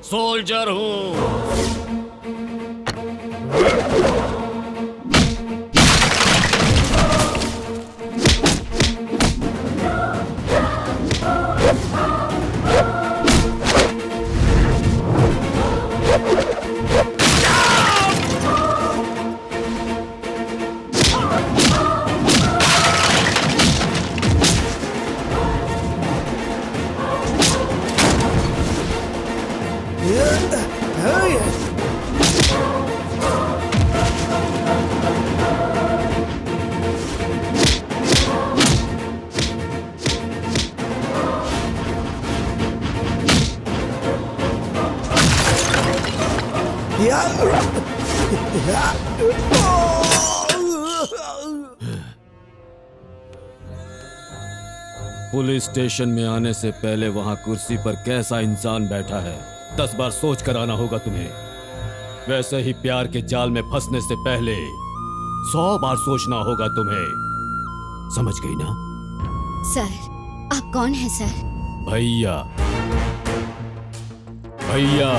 Soldier हूँ। Police station में आने से पहले वहां कुर्सी पर कैसा इंसान बैठा है 10 बार सोच कर आना होगा तुम्हें। वैसे ही प्यार के जाल में फंसने से पहले 100 बार सोचना होगा तुम्हें। समझ गई ना? सर, आप कौन हैं सर? भैया। भैया।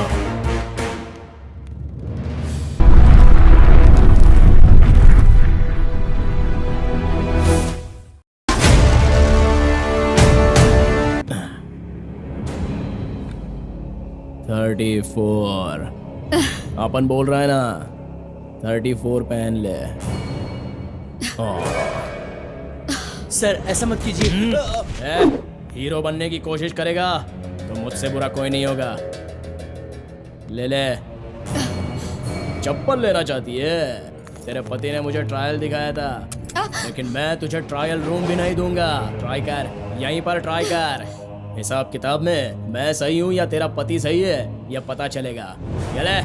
अपन बोल रहा है ना 34 पहन ले। सर ऐसा मत कीजिए। हीरो बनने की कोशिश करेगा तो मुझसे बुरा कोई नहीं होगा। ले ले। चप्पल लेना चाहती है? तेरे पति ने मुझे ट्रायल दिखाया था, लेकिन मैं तुझे ट्रायल रूम भी नहीं दूंगा। ट्राई कर, यहीं पर ट्राई कर। हिसाब किताब में मैं सही हूँ या तेरा पति सही है यह पता चलेगा। ये ले।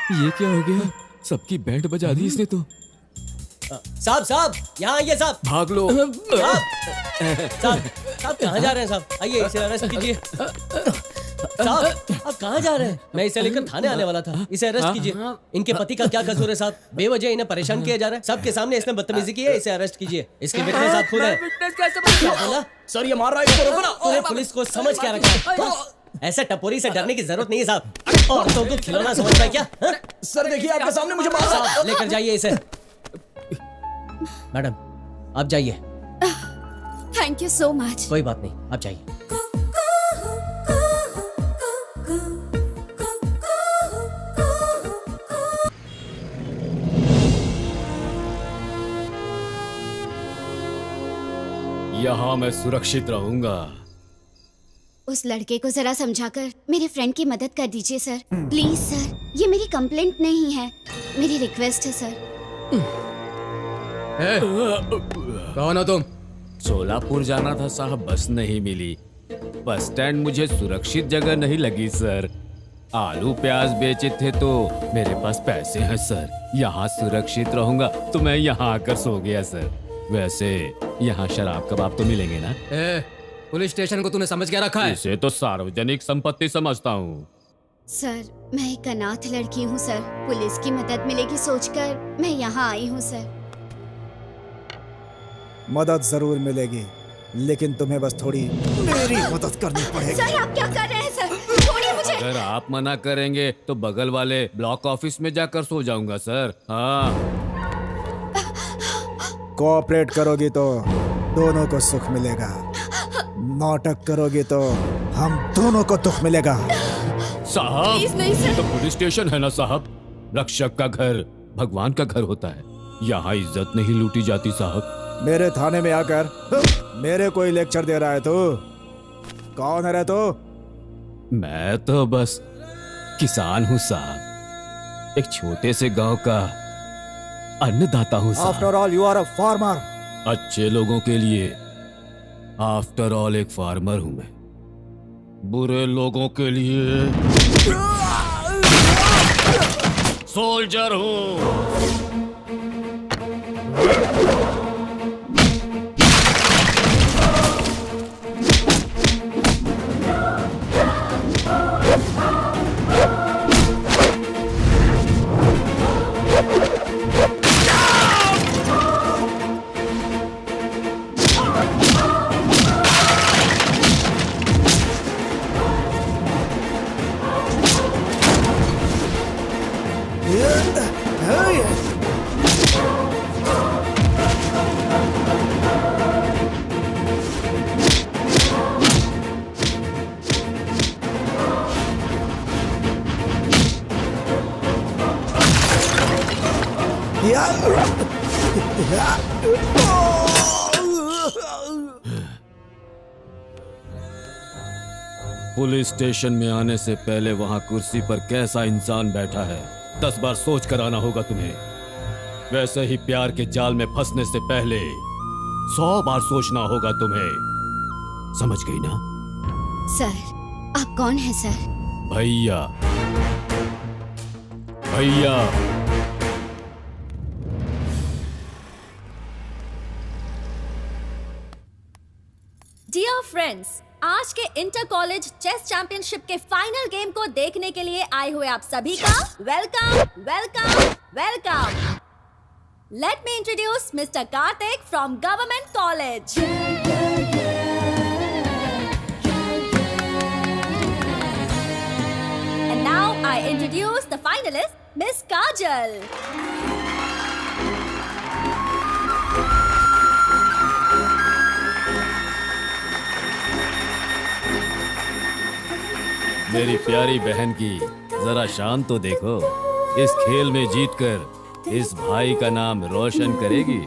ये क्या हो गया? सबकी बैंड बजा दी इसने तो। साहब यहाँ आइए साहब। भाग लो। साहब कहाँ जा रहे हैं साहब? आइए इसे अरेस्ट कीजिए। साहब आप कहाँ जा रहे हैं? मैं इसे लेकर थाने आने वाला था। इसे अरेस्ट कीजिए। इनके पति का क्या कसूर है साहब? बेवजह इन्हें परेशान किया जा रहा है। सबके सामने इसने बदतमीजी की है। इसे अरेस्ट कीजिए। इसके विटनेस आप खुद हैं। क्या बोला? सर ये मार रहा है, इसको रोको ना। तूने पुलिस को समझ क्या रखा है? ऐसे टपोरी से डरने की जरूरत नहीं है साहब। औरतों को खिलौना समझता है क्या? सर देखिए आपके सामने मुझे मार रहा है। लेकर जाइए इसे। मैडम आप जाइए। Thank you so much. कोई बात नहीं, आप जाइए। यहाँ मैं सुरक्षित रहूंगा। उस लड़के को जरा समझाकर मेरे फ्रेंड की मदद कर दीजिए सर। प्लीज सर, ये मेरी कंप्लेंट नहीं है, मेरी रिक्वेस्ट है सर। कौन हो तुम? सोलापुर जाना था साहब, बस नहीं मिली। बस स्टैंड मुझे सुरक्षित जगह नहीं लगी सर। आलू प्याज बेचे थे तो मेरे पास पैसे हैं सर। यहाँ सुरक्षित रहूंगा तो मैं यहाँ आकर सो गया सर। वैसे यहाँ शराब कबाब तो मिलेंगे ना? पुलिस स्टेशन को तूने समझ क्या रखा है? इसे तो सार्वजनिक संपत्ति समझता हूँ सर। मैं एक अनाथ लड़की हूँ सर। पुलिस की मदद मिलेगी सोचकर मैं यहाँ आई हूँ सर। मदद जरूर मिलेगी, लेकिन तुम्हें बस थोड़ी मेरी मदद करनी पड़ेगी। सर आप क्या कर रहे हैं सर? छोड़िए मुझे। अगर आप मना करेंगे तो बगल वाले ब्लॉक ऑफिस में जाकर सो जाऊंगा सर। हाँ, कोऑपरेट करोगी तो दोनों को सुख मिलेगा, नाटक करोगी तो हम दोनों को दुख मिलेगा। साहब प्लीज नहीं सर। तो पुलिस स्टेशन है ना साहब? रक्षक का घर भगवान का घर होता है। यहाँ इज्जत नहीं लूटी जाती साहब। मेरे थाने में आकर मेरे कोई लेक्चर दे रहा है तू? कौन है रे तू? मैं तो बस किसान हूँ साहब, एक छोटे से गांव का अन्नदाता हूँ साहब। After all you are a farmer. अच्छे लोगों के लिए आफ्टर ऑल एक फार्मर हूं मैं, बुरे लोगों के लिए सोल्जर हूं। पुलिस स्टेशन में आने से पहले वहां कुर्सी पर कैसा इंसान बैठा है 10 बार सोच कर आना होगा तुम्हें। वैसे ही प्यार के जाल में फंसने से पहले 100 बार सोचना होगा तुम्हें। समझ गई ना? सर, आप कौन हैं सर? भैया। भैया। डियर फ्रेंड्स, आज के इंटर कॉलेज चेस चैंपियनशिप के फाइनल गेम को देखने के लिए आए हुए आप सभी का welcome welcome welcome. Let me introduce mister Kartik from government college. And now I introduce the finalist miss Kajal. मेरी प्यारी बहन की जरा शान तो देखो। इस खेल में जीतकर इस भाई का नाम रोशन करेगी।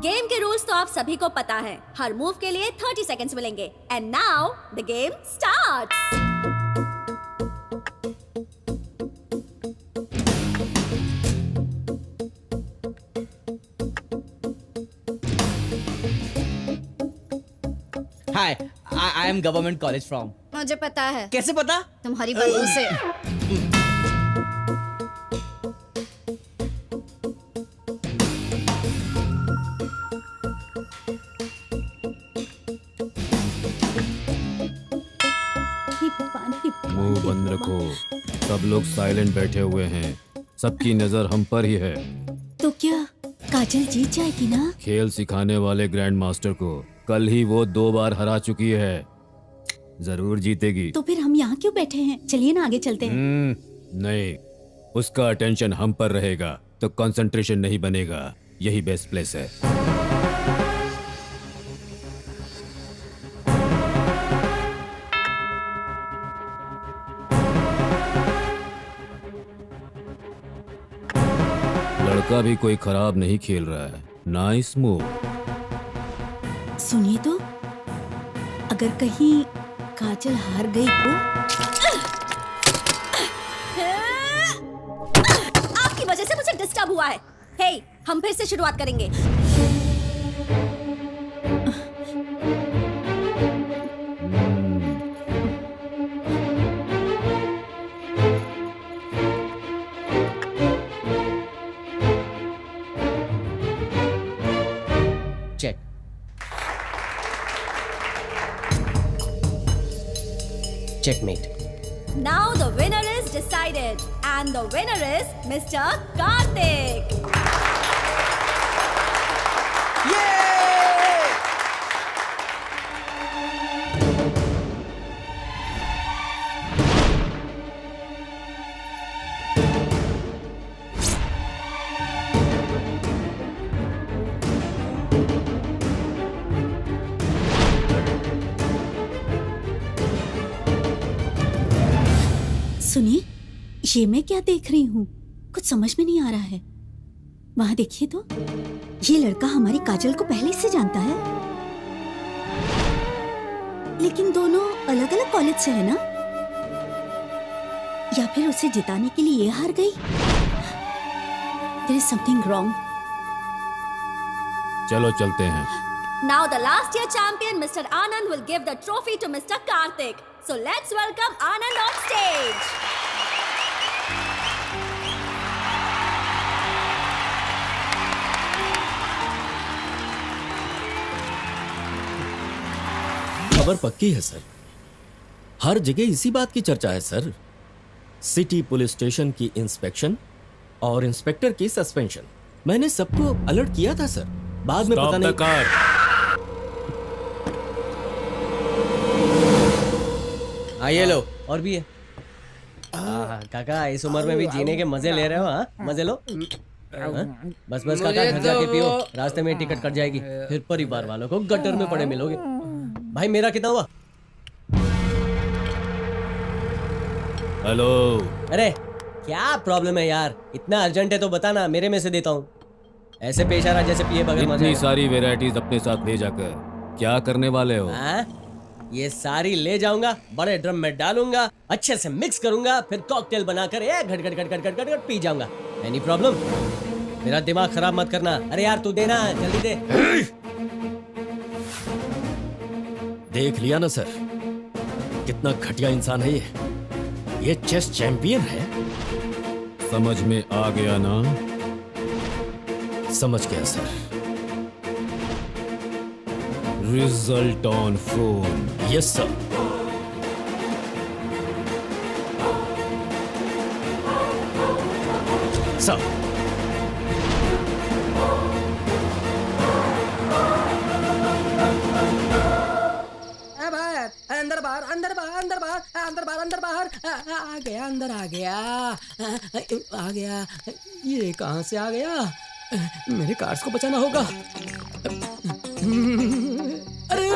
गेम के रूल्स तो आप सभी को पता है। हर मूव के लिए 30 सेकंड्स मिलेंगे। And now the game starts. Hi, I am government college from. मुझे पता है। कैसे पता? तुम्हारी बदबू से। मुंह बंद रखो। सब लोग साइलेंट बैठे हुए हैं। सबकी नजर हम पर ही है। तो क्या काजल जीत जाएगी ना? खेल सिखाने वाले ग्रैंड मास्टर को कल ही वो 2 बार हरा चुकी है, जरूर जीतेगी। तो फिर हम यहाँ क्यों बैठे हैं? चलिए ना आगे चलते हैं। नहीं, उसका अटेंशन हम पर रहेगा तो कंसंट्रेशन नहीं बनेगा। यही बेस्ट प्लेस है। लड़का भी कोई खराब नहीं खेल रहा है। Nice move. सुनिए तो, अगर कहीं काजल हार गई तो? आपकी वजह से मुझे डिस्टर्ब हुआ है। हे, हम फिर से शुरुआत करेंगे। Check. Checkmate. Now the winner is decided, and the winner is Mr. Karthik. सुनिए, ये मैं क्या देख रही हूँ? कुछ कुछ समझ में नहीं आ रहा है। वहां देखिए तो, ये लड़का हमारी काजल को पहले से जानता है, लेकिन दोनों अलग अलग कॉलेज से है ना? या फिर उसे जिताने के लिए ये हार गई? There is something wrong. चलो चलते हैं। Now the last year champion Mr. Anand will give the trophy to Mr. Karthik. So let's welcome Anand on stage. खबर पक्की है सर, हर जगह इसी बात की चर्चा है सर। सिटी पुलिस स्टेशन की इंस्पेक्शन और इंस्पेक्टर की सस्पेंशन। मैंने सबको अलर्ट किया था सर, बाद में पता नहीं। कार। हाँ ये लो, और भी है। काका इस उम्र में भी जीने के मजे ले रहे हो? हाँ मजे लो। बस बस काका, घर जाके पियो, रास्ते में टिकट कट जाएगी, फिर परिवार वालों को गटर में पड़े मिलोगे। भाई मेरा कितना हुआ? हेलो। अरे क्या प्रॉब्लम है यार, इतना अर्जेंट है तो बताना, मेरे में से देता हूँ। ऐसे पेश आ रहा जैसे पिए बगैर मजा इतनी आएगा। सारी वेराइटीज अपने साथ ले जाकर क्या करने वाले हो? ये सारी ले जाऊंगा, बड़े ड्रम में डालूंगा, अच्छे से मिक्स करूंगा, फिर कॉकटेल बनाकर एक घट घट घट घट घट घट पी जाऊंगा। Any problem? मेरा दिमाग खराब मत करना। अरे यार तू देना, जल्दी दे। देख लिया ना सर, कितना घटिया इंसान है ये चेस चैंपियन है। समझ में आ गया ना? समझ गया sir. Result on phone. Yes sir. Sir अंदर बाहर अंदर बाहर अंदर बाहर अंदर बाहर अंदर बाहर आ गया, अंदर आ गया, आ गया। ये कहाँ से आ गया? मेरे कार्ड्स को बचाना होगा। अरे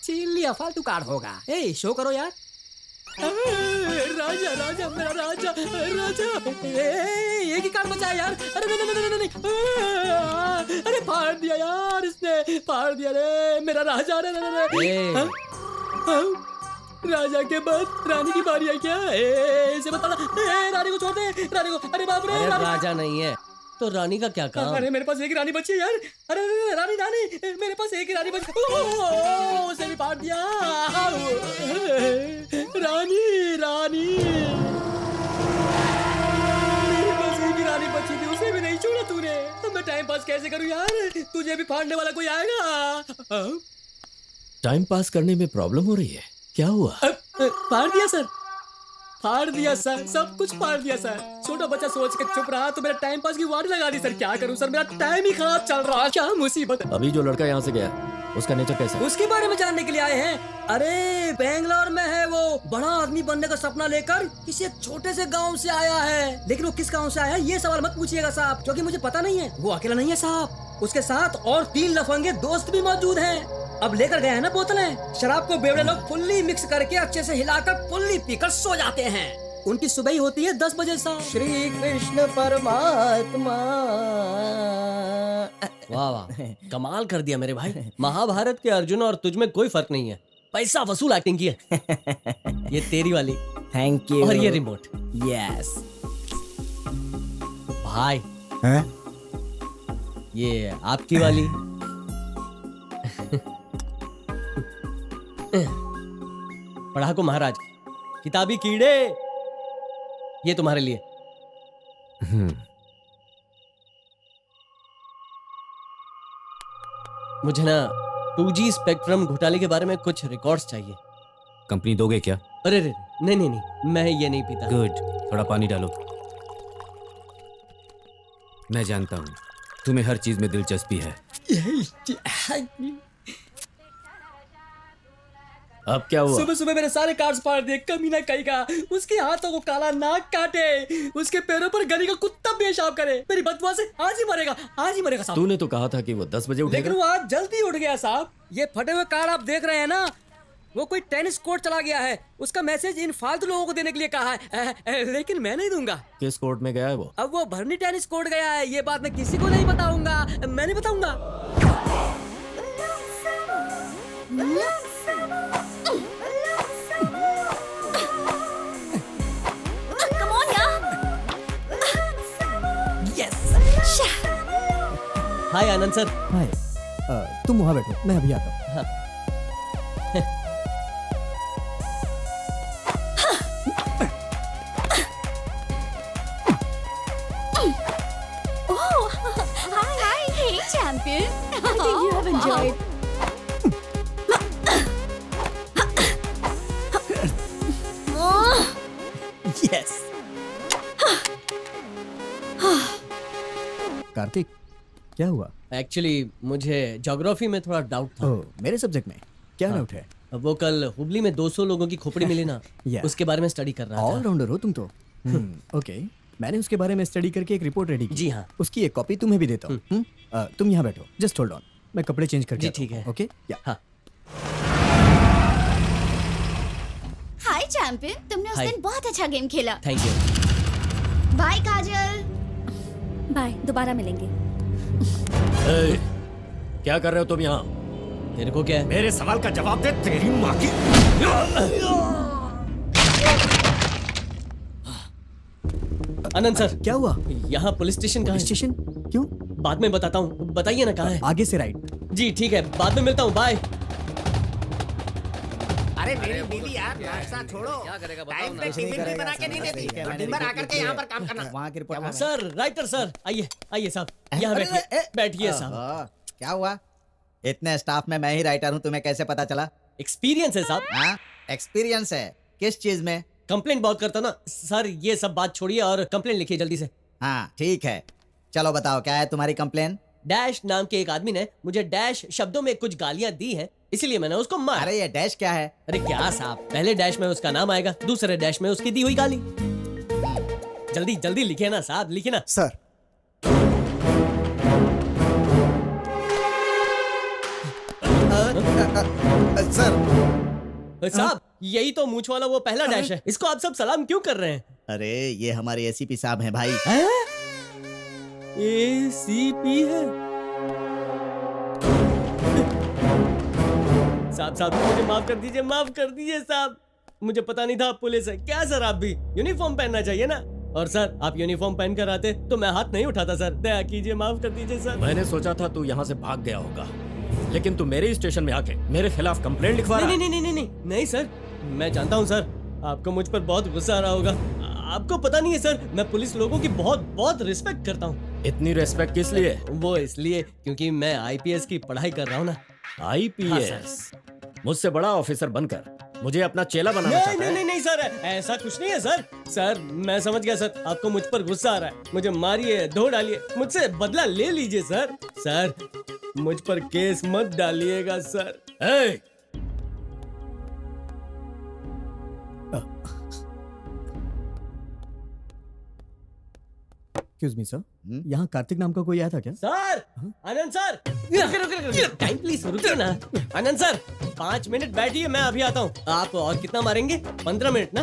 छीन लिया, फालतू कार्ड होगा। ए शो करो यार। राजा राजा मेरा राजा राजा, एक ही कार्ड बचा है यार। अरे नहीं नहीं नहीं नहीं, अरे फाड़ दिया यार इसने, फाड़ दिया रे मेरा राजा। रे राजा के बाद रानी की बारी है क्या? इसे बताना। रानी को छोड़ दे, रानी को। अरे बाप रे, राजा नहीं है तो रानी का क्या काम? अरे मेरे पास एक ही रानी बची है यार। अरे रानी रानी, मेरे पास एक ही रानी बची। उसे भी फाड़ दिया। रानी रानी, मेरे पास एक ही रानी बची थी, उसे भी नहीं छोड़ा तूने। अब मैं टाइम पास कैसे करूं यार? तुझे भी फाड़ने वाला कोई आएगा? टाइम पास करने में प्रॉब्लम हो रही है, क्या हुआ? फाड़ दिया सर, फाड़ दिया सर, सब कुछ फाड़ दिया सर। छोटा बच्चा सोच के चुप रहा तो मेरा टाइम पास की वार्ड लगा दी सर। क्या करूं सर, मेरा टाइम ही खराब चल रहा है। क्या मुसीबत है। अभी जो लड़का यहाँ से गया, उसका नेचर कैसा है? उसके बारे में जानने के लिए आए हैं। अरे बेंगलोर में है वो, बड़ा आदमी बनने का सपना लेकर किसी एक छोटे से गांव से आया है। लेकिन वो किस गांव से आया है ये सवाल मत पूछिएगा साहब, क्योंकि मुझे पता नहीं है। वो अकेला नहीं है साहब, उसके साथ और 3 लफंगे दोस्त भी मौजूद हैं। अब लेकर गए हैं ना बोतलें। शराब को बेवड़े लोग फुल्ली मिक्स करके अच्छे से हिलाकर फुल्ली पीकर सो जाते हैं। उनकी सुबह ही होती है 10 बजे साहब। श्री कृष्ण परमात्मा। वाह वाह, कमाल कर दिया मेरे भाई। महाभारत के अर्जुन और तुझ में कोई फर्क नहीं है। पैसा वसूल एक्टिंग की है। ये तेरी वाली। Thank you. और ये रिमोट। यस भाई हैं? ये आपकी वाली। पढ़ाकू महाराज, किताबी कीड़े, ये तुम्हारे लिए। मुझे ना 2G स्पेक्ट्रम घोटाले के बारे में कुछ रिकॉर्ड्स चाहिए। कंपनी दोगे क्या? अरे रे, नहीं नहीं नहीं, मैं ये नहीं पीता। गुड, थोड़ा पानी डालो। मैं जानता हूँ तुम्हें हर चीज में दिलचस्पी है। अब क्या हुआ? सुबह सुबह मेरे सारे कार्ड्स फाड़ दिए, कमीना कहीं का। उसके हाथों को काला नाक काटे, उसके पैरों पर गली का कुत्ता पेशाब करे। मेरी बददुआ से आज ही मरेगा, आज ही मरेगा साहब। तूने तो कहा था कि वो 10 बजे उठेगा। लेकिन वो आज जल्दी उठ गया साहब। ये फटे हुए कार्ड आप देख रहे हैं ना, वो कोई टेनिस कोर्ट चला गया है। उसका मैसेज इन फालतू लोगों को देने के लिए कहा है, लेकिन मैं नहीं दूंगा। किस कोर्ट में गया है वो? अब वो भरनी टेनिस कोर्ट गया है। ये बात मैं किसी को नहीं बताऊंगा, मैं नहीं बताऊंगा। Come on, यार। हाय आनंद सर। हाय, तुम वहाँ बैठो, मैं अभी आता हूँ। Oh, hi. Hey, champion. I think you have enjoyed. Yes. Kartik, क्या हुआ? एक्चुअली मुझे ज्योग्राफी में थोड़ा डाउट था। ओह, मेरे सब्जेक्ट में क्या डाउट है? वो कल हुबली में 200 लोगों की खोपड़ी मिली ना, Yeah. उसके बारे में स्टडी कर रहा था। ऑलराउंडर हो तुम तो। ओके, मैंने उसके बारे में स्टडी करके एक रिपोर्ट रेडी की। जी हाँ। उसकी एक कॉपी तुम्हें भी देता हूँ। तुम यहाँ बैठो, जस्ट होल्ड ऑन, मैं कपड़े चेंज करके जी, आता हूँ, ठीक है। ओके? या हाँ। हाय चैंपियन, तुमने उस Hi. दिन बहुत अच्छा गेम खेला। Thank you. Bye Kajal. Bye, दोबारा मिलेंगे। ए, क्या कर रहे हो तुम यहाँ? तेरे को क्या है? मेरे सवाल का जवाब दे, तेरी माँ की। आनंद सर, क्या हुआ? यहाँ पुलिस स्टेशन कहाँ है? स्टेशन? क्यों? बाद में बताता हूँ, बताइए ना कहाँ है। आगे से राइट। जी ठीक है, बाद में मिलता हूँ, बाय। अरे मेरी बीवी यार, नाश्ता छोड़ो। टाइम पे टिफिन भी बना के नहीं देती और दिन भर आकर के यहाँ पर काम करना। वहाँ की रिपोर्ट। सर, राइटर सर, आइए साहब, यहाँ बैठिए, बैठिए साहब। क्या हुआ? इतने स्टाफ में मैं ही राइटर हूँ, तुम्हें कैसे पता चला? एक्सपीरियंस है साहब। हाँ, एक्सपीरियंस है। किस चीज में? कंप्लेंट बहुत करता ना सर, ये सब बात छोड़िए और कंप्लेंट लिखिए जल्दी से। हाँ ठीक है, चलो बताओ क्या है तुम्हारी कंप्लेन? डैश नाम के एक आदमी ने मुझे डैश शब्दों में कुछ गालियां दी हैं, इसीलिए मैंने उसको मारा। अरे ये डैश क्या है? अरे क्या साहब, पहले डैश में उसका नाम आएगा, दूसरे डैश में उसकी दी हुई गाली। जल्दी जल्दी लिखिए ना साहब, लिखिए ना। सर, सर साहब, यही तो मूंछ वाला वो पहला डैश है, इसको आप सब सलाम क्यों कर रहे हैं? अरे ये हमारे एसीपी साहब हैं भाई। एसीपी है साहब, मुझे माफ कर दीजिए साहब, मुझे पता नहीं था आप पुलिस है। क्या सर, आप भी यूनिफॉर्म पहनना चाहिए ना। और सर, आप यूनिफॉर्म पहन कर आते तो मैं हाथ नहीं उठाता सर, दया कीजिए, माफ कर दीजिए सर। मैंने सोचा था तू यहाँ से भाग गया होगा, लेकिन तू मेरे स्टेशन में आके मेरे खिलाफ कंप्लेंट लिखवा रहा है। नहीं सर, मैं जानता हूँ सर, आपको मुझ पर बहुत गुस्सा आ रहा होगा। आपको पता नहीं है सर, मैं पुलिस लोगों की बहुत रिस्पेक्ट करता हूँ। इतनी रिस्पेक्ट किस लिए? वो इसलिए क्योंकि मैं आईपीएस की पढ़ाई कर रहा हूँ ना। आईपीएस? मुझसे बड़ा ऑफिसर बनकर मुझे अपना चेला बनाना चाहता है? नहीं सर, ऐसा कुछ नहीं है सर। सर मैं समझ गया सर, आपको मुझ पर गुस्सा आ रहा है, मुझे मारिए, धो डालिए, मुझसे बदला ले लीजिए सर। सर मुझ पर केस मत डालिएगा सर। ए! एक्सक्यूज मी सर, यहाँ कार्तिक नाम का कोई आया था क्या? सर, आनंद सर, रुकिए, टाइम प्लीज, रुकिए ना। आनंद सर, 5 मिनट बैठिए, मैं अभी आता हूँ। आप और कितना मारेंगे? 15 मिनट ना?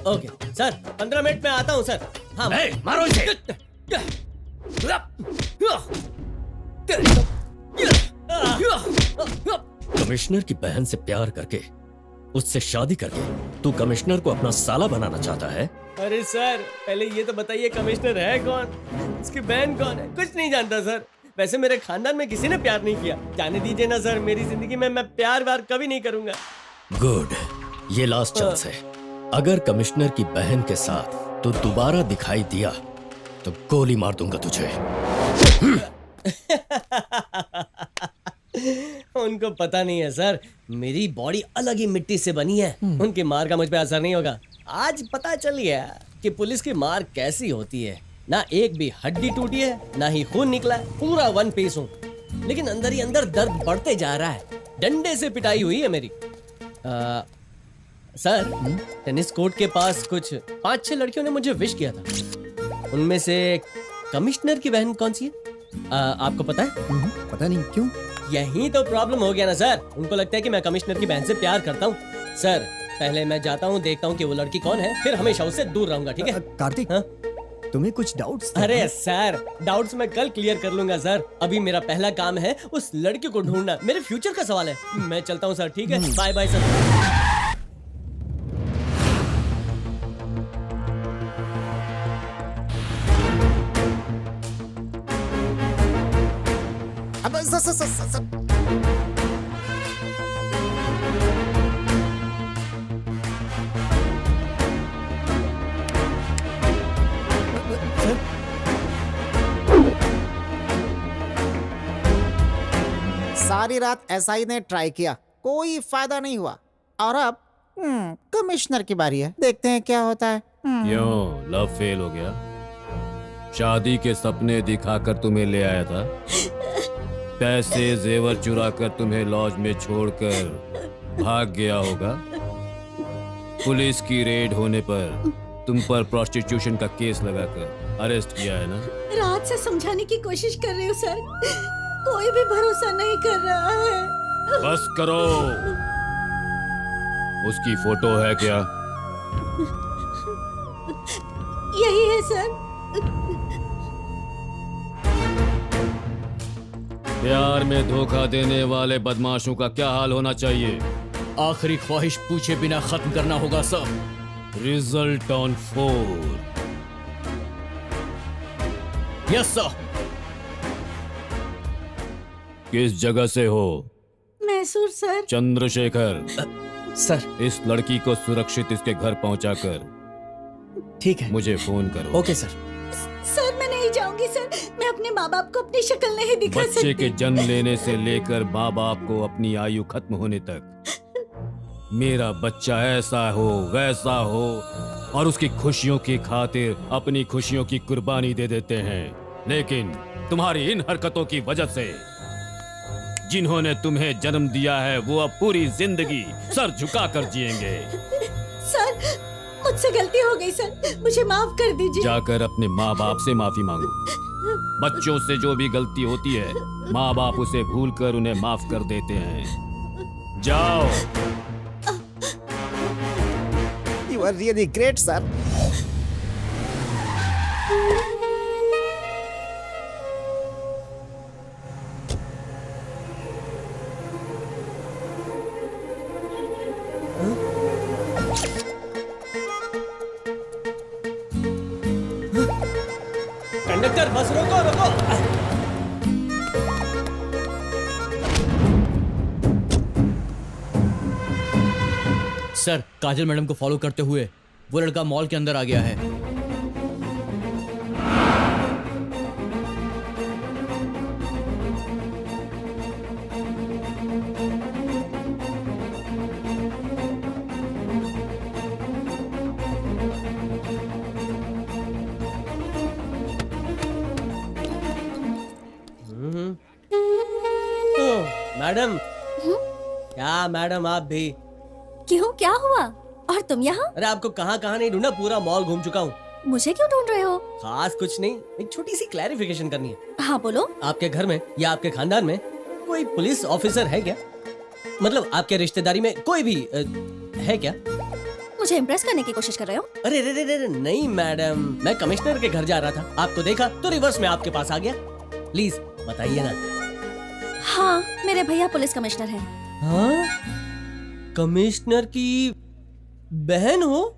ओके सर, 15 मिनट में आता हूँ सर। हाँ मारो इसे। कमिश्नर की बहन से प्यार करके, उससे शादी करके तू कमिश्नर को अपना साला बनाना चाहता है? अरे सर, पहले ये तो बताइए कमिश्नर है कौन, उसकी बहन कौन है? कुछ नहीं जानता सर। वैसे मेरे खानदान में किसी ने प्यार नहीं किया, जाने दीजिए ना सर, मेरी जिंदगी में मैं प्यार व्यार कभी नहीं करूंगा। गुड, ये लास्ट चांस है। अगर कमिश्नर की बहन के साथ तू दोबारा दिखाई दिया तो गोली मार दूंगा तुझे। उनको पता नहीं है सर, मेरी बॉडी अलग ही मिट्टी से बनी है, उनकी मार का मुझ पे असर नहीं होगा। आज पता चल गया कि पुलिस की मार कैसी होती है। ना एक भी हड्डी टूटी है, ना ही खून निकला है, पूरा 1 पीस हूँ, लेकिन अंदर ही अंदर दर्द बढ़ते जा रहा है। डंडे से पिटाई हुई है मेरी। सर, टेनिस कोर्ट के पास कुछ 5-6 लड़कियों ने मुझे विश किया था, उनमें से कमिश्नर की बहन कौन सी है? आपको पता है? पता नहीं, क्यों? यही तो प्रॉब्लम हो गया ना सर। उनको लगता है कि मैं कमिश्नर की बहन से प्यार करता हूँ। सर पहले मैं जाता हूँ, देखता हूँ कि वो लड़की कौन है, फिर हमेशा उससे दूर रहूंगा, ठीक है? कार्तिक, हाँ? तुम्हें कुछ डाउट्स? अरे सर, डाउट्स मैं कल क्लियर कर लूंगा सर। अभी मेरा पहला काम है उस लड़की को ढूंढना, मेरे फ्यूचर का सवाल है। मैं चलता हूँ सर, ठीक है? Bye bye sir. अब सर सारी रात एसआई ने ट्राई किया, कोई फायदा नहीं हुआ। और अब कमिश्नर की बारी है, देखते हैं क्या होता है। क्यों लव फेल हो गया? शादी के सपने दिखाकर तुम्हें ले आया था, पैसे जेवर चुरा कर तुम्हें लॉज में छोड़कर भाग गया होगा। पुलिस की रेड होने पर तुम पर प्रोस्टिट्यूशन का केस लगाकर अरेस्ट किया है ना? रात से समझाने की कोशिश कर रही हूँ सर, कोई भी भरोसा नहीं कर रहा है। बस करो। उसकी फोटो है क्या? यही है सर। प्यार में धोखा देने वाले बदमाशों का क्या हाल होना चाहिए? आखिरी ख्वाहिश पूछे बिना खत्म करना होगा sir. Result on 4। Yes sir. किस जगह से हो? मैसूर सर। चंद्रशेखर, सर इस लड़की को सुरक्षित इसके घर पहुंचाकर ठीक है, मुझे फोन करो। Okay sir. सर मैं नहीं जाऊंगी सर, मैं अपने माँ बाप को अपनी शक्ल नहीं दिखा सकती। बच्चे के जन्म लेने से लेकर माँ बाप को अपनी आयु खत्म होने तक मेरा बच्चा ऐसा हो वैसा हो और उसकी खुशियों की खातिर अपनी खुशियों की कुर्बानी दे देते हैं। लेकिन तुम्हारी इन हरकतों की वजह से जिन्होंने तुम्हें जन्म दिया है वो अब पूरी जिंदगी सर झुकाकर जिएंगे। सर मुझसे गलती हो गई सर, मुझे माफ कर दीजिए। जाकर अपने माँ बाप से माफी मांगो। बच्चों से जो भी गलती होती है माँ बाप उसे भूलकर उन्हें माफ कर देते हैं। जाओ। You are really great, sir. Conductor bus रोको रोको। सर काजल मैडम को फॉलो करते हुए वो लड़का मॉल के अंदर आ गया है। मैडम, क्या मैडम आप भी? क्यों, क्या हुआ? और तुम यहाँ? अरे आपको कहाँ कहाँ नहीं ढूंढा, पूरा मॉल घूम चुका हूँ। मुझे क्यों ढूंढ रहे हो? खास कुछ नहीं, एक छोटी सी क्लैरिफिकेशन करनी है। हाँ बोलो। आपके घर में या आपके खानदान में कोई पुलिस ऑफिसर है क्या? मतलब आपके रिश्तेदारी में कोई भी है क्या? मुझे इम्प्रेस करने की कोशिश कर रहे हो? अरे रे रे रे नहीं मैडम, मैं कमिश्नर के घर जा रहा था, आपको देखा तो रिवर्स में आपके पास आ गया। प्लीज बताइए ना। हाँ, मेरे भैया पुलिस कमिश्नर हैं। हाँ? कमिश्नर की बहन हो?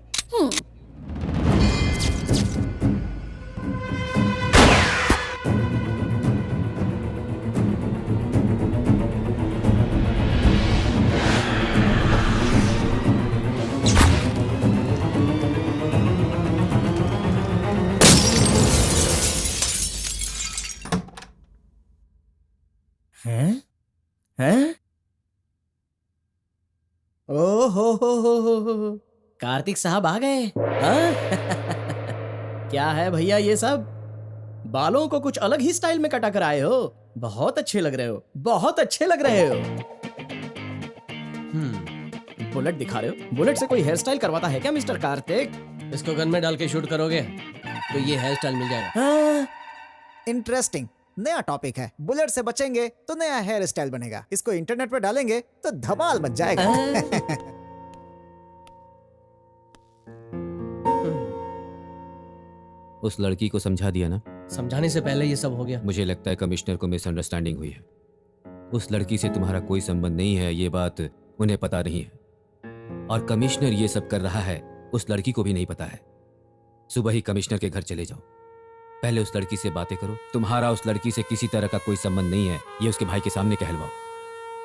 हैं? हैं? ओ हो। कार्तिक साहब आ गए। हाँ? क्या है भैया ये सब? बालों को कुछ अलग ही स्टाइल में कटा कर आए हो। बहुत अच्छे लग रहे हो, बहुत अच्छे लग रहे हो। बुलेट दिखा रहे हो? बुलेट से कोई हेयर स्टाइल करवाता है क्या मिस्टर कार्तिक? इसको गन में डाल के शूट करोगे तो ये हेयर स्टाइल मिल जाएगा। हाँ, इंटरेस्टिंग। नया टॉपिक है। बुलेट से बचेंगे तो नया हेयर स्टाइल बनेगा। इसको इंटरनेट पे डालेंगे तो धमाल मच जाएगा। उस लड़की को समझा दिया ना? समझाने से पहले ये सब हो गया। मुझे लगता है कमिश्नर को मिसअंडरस्टैंडिंग हुई है। उस लड़की से तुम्हारा कोई संबंध नहीं है, ये बात उन्हें पता नहीं है। और कमिश्नर ये सब कर रहा है उस लड़की को भी नहीं पता है। सुबह ही कमिश्नर के घर चले जाओ, पहले उस लड़की से बातें करो। तुम्हारा उस लड़की से किसी तरह का कोई संबंध नहीं है, ये उसके भाई के सामने कहलवाओ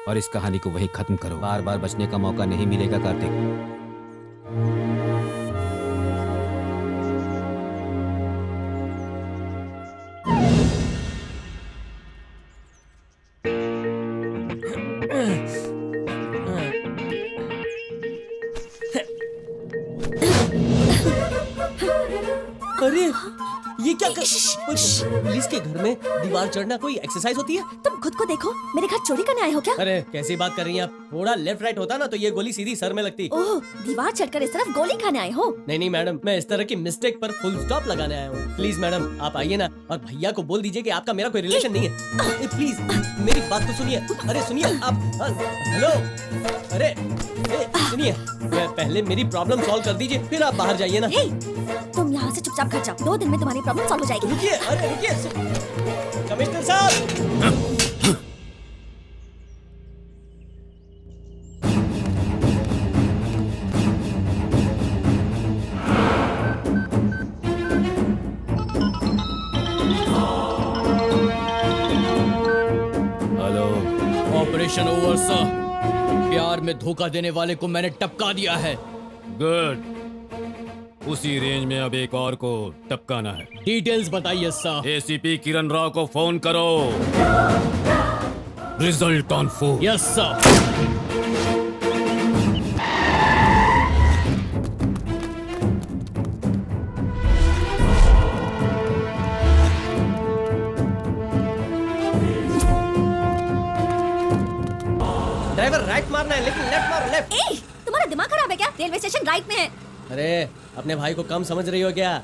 और इस कहानी को वहीं खत्म करो। बार बार बचने का मौका नहीं मिलेगा कार्तिक। अरे ये क्या पुलिस के घर में दीवार चढ़ना कोई एक्सरसाइज होती है? तुम खुद को देखो, मेरे घर चोरी करने आए हो क्या? अरे कैसी बात कर रही हैं आप? थोड़ा लेफ्ट राइट होता ना तो ये गोली सीधी सर में लगती। ओह, दीवार चढ़कर इस तरफ गोली खाने आए हो? नहीं नहीं मैडम, मैं इस तरह की मिस्टेक पर फुल स्टॉप लगाने आया हूँ। प्लीज मैडम आप आइए ना और भैया को बोल दीजिए कि आपका मेरा कोई रिलेशन नहीं है। प्लीज मेरी बात तो सुनिए। अरे सुनिए आप। हेलो, अरे सुनिए, पहले मेरी प्रॉब्लम सॉल्व कर दीजिए फिर आप बाहर जाइए ना। तुम यहाँ से चुपचाप घर जाओ, 2 दिन में तुम्हारी प्रॉब्लम सॉल्व हो जाएगी। रुकिए, अरे रुकिए कमिश्नर साहब। हेलो। Operation over sir. प्यार में धोखा देने वाले को मैंने टपका दिया है। गुड। उसी रेंज में अब एक और को टपकाना है। डिटेल्स बताइए सर। एसीपी किरण राव को फोन करो। Result on phone. Yes sir. Driver right मारना है लेकिन लेफ्ट मारो, लेफ्ट। तुम्हारा दिमाग खराब है क्या? रेलवे स्टेशन राइट में है। अरे अपने भाई को कम समझ रही हो क्या?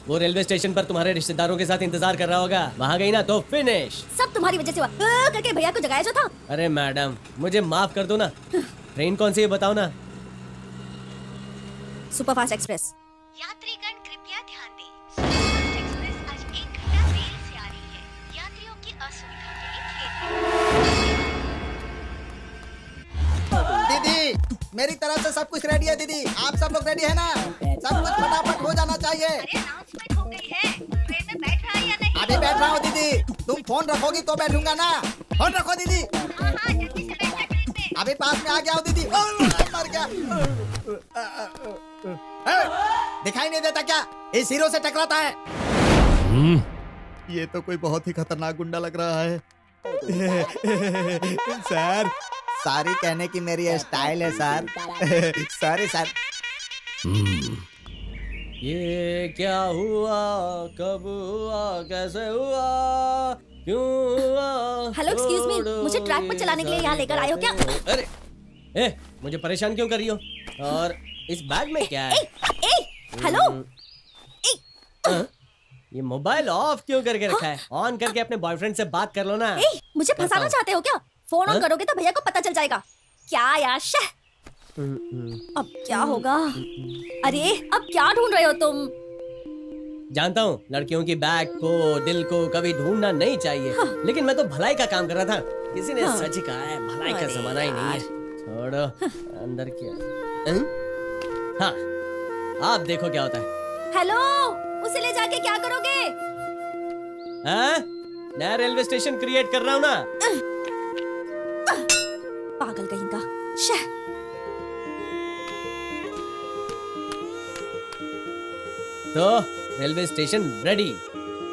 वो रेलवे स्टेशन पर तुम्हारे रिश्तेदारों के साथ इंतजार कर रहा होगा। वहाँ गई ना तो फिनिश। सब तुम्हारी वजह से हुआ। करके भैया को जगाया जो था। अरे मैडम मुझे माफ कर दो ना। ट्रेन कौन सी है बताओ ना। Superfast express. यात्रीगण कृपया ध्यान दें, सुपरफास्ट एक्सप्रेस आज 1 घंटा देर से आ रही है। यात्रियों की असुविधा के लिए खेद है। दीदी मेरी तरफ से सब कुछ रेडी है। दीदी आप सब लोग रेडी है ना? सब कुछ फटाफट हो जाना चाहिए। अनाउंसमेंट हो गई है। ट्रेन में बैठ रहा है या नहीं? अभी बैठ रहा हूँ दीदी। तुम फोन रखोगी तो बैठूंगा ना। फोन रखो दीदी। हाँ, जल्दी से बैठ जा ट्रेन में। अभी पास में आ गया हूँ दीदी। मर गया। दिखाई नहीं देता क्या? इस हीरो से टकराता है। ये तो कोई बहुत ही खतरनाक गुंडा लग रहा है। सर सॉरी कहने की मेरी स्टाइल है सर। Sorry sir. ये क्या हुआ, कब हुआ, कैसे हुआ, क्यों हुआ? हेलो एक्सक्यूज मी, मुझे ट्रैक पर चलाने के लिए यहाँ लेकर आए हो क्या? अरे मुझे परेशान क्यों कर रही हो? और इस बैग में क्या है? हेलो। ये मोबाइल ऑफ क्यों करके रखा है? ऑन करके अपने बॉयफ्रेंड से बात कर लो ना। मुझे फंसाना चाहते हो क्या? फोन ऑन करोगे तो भैया को पता चल जाएगा। क्या यार शह। अब क्या होगा? अरे अब क्या ढूंढ रहे हो तुम? जानता हूँ लड़कियों की बैग को, दिल को कभी ढूंढना नहीं चाहिए। लेकिन मैं तो भलाई का काम कर रहा था। किसी ने सच कहा है, भलाई का जमाना ही नहीं है। छोड़ो, अंदर क्या? हाँ आप देखो क्या होता है। हेलो, उसे ले जाके क्या करोगे? हाँ? नया रेलवे स्टेशन क्रिएट कर रहा हूँ ना। पागल कहीं का। शह। तो रेलवे स्टेशन रेडी।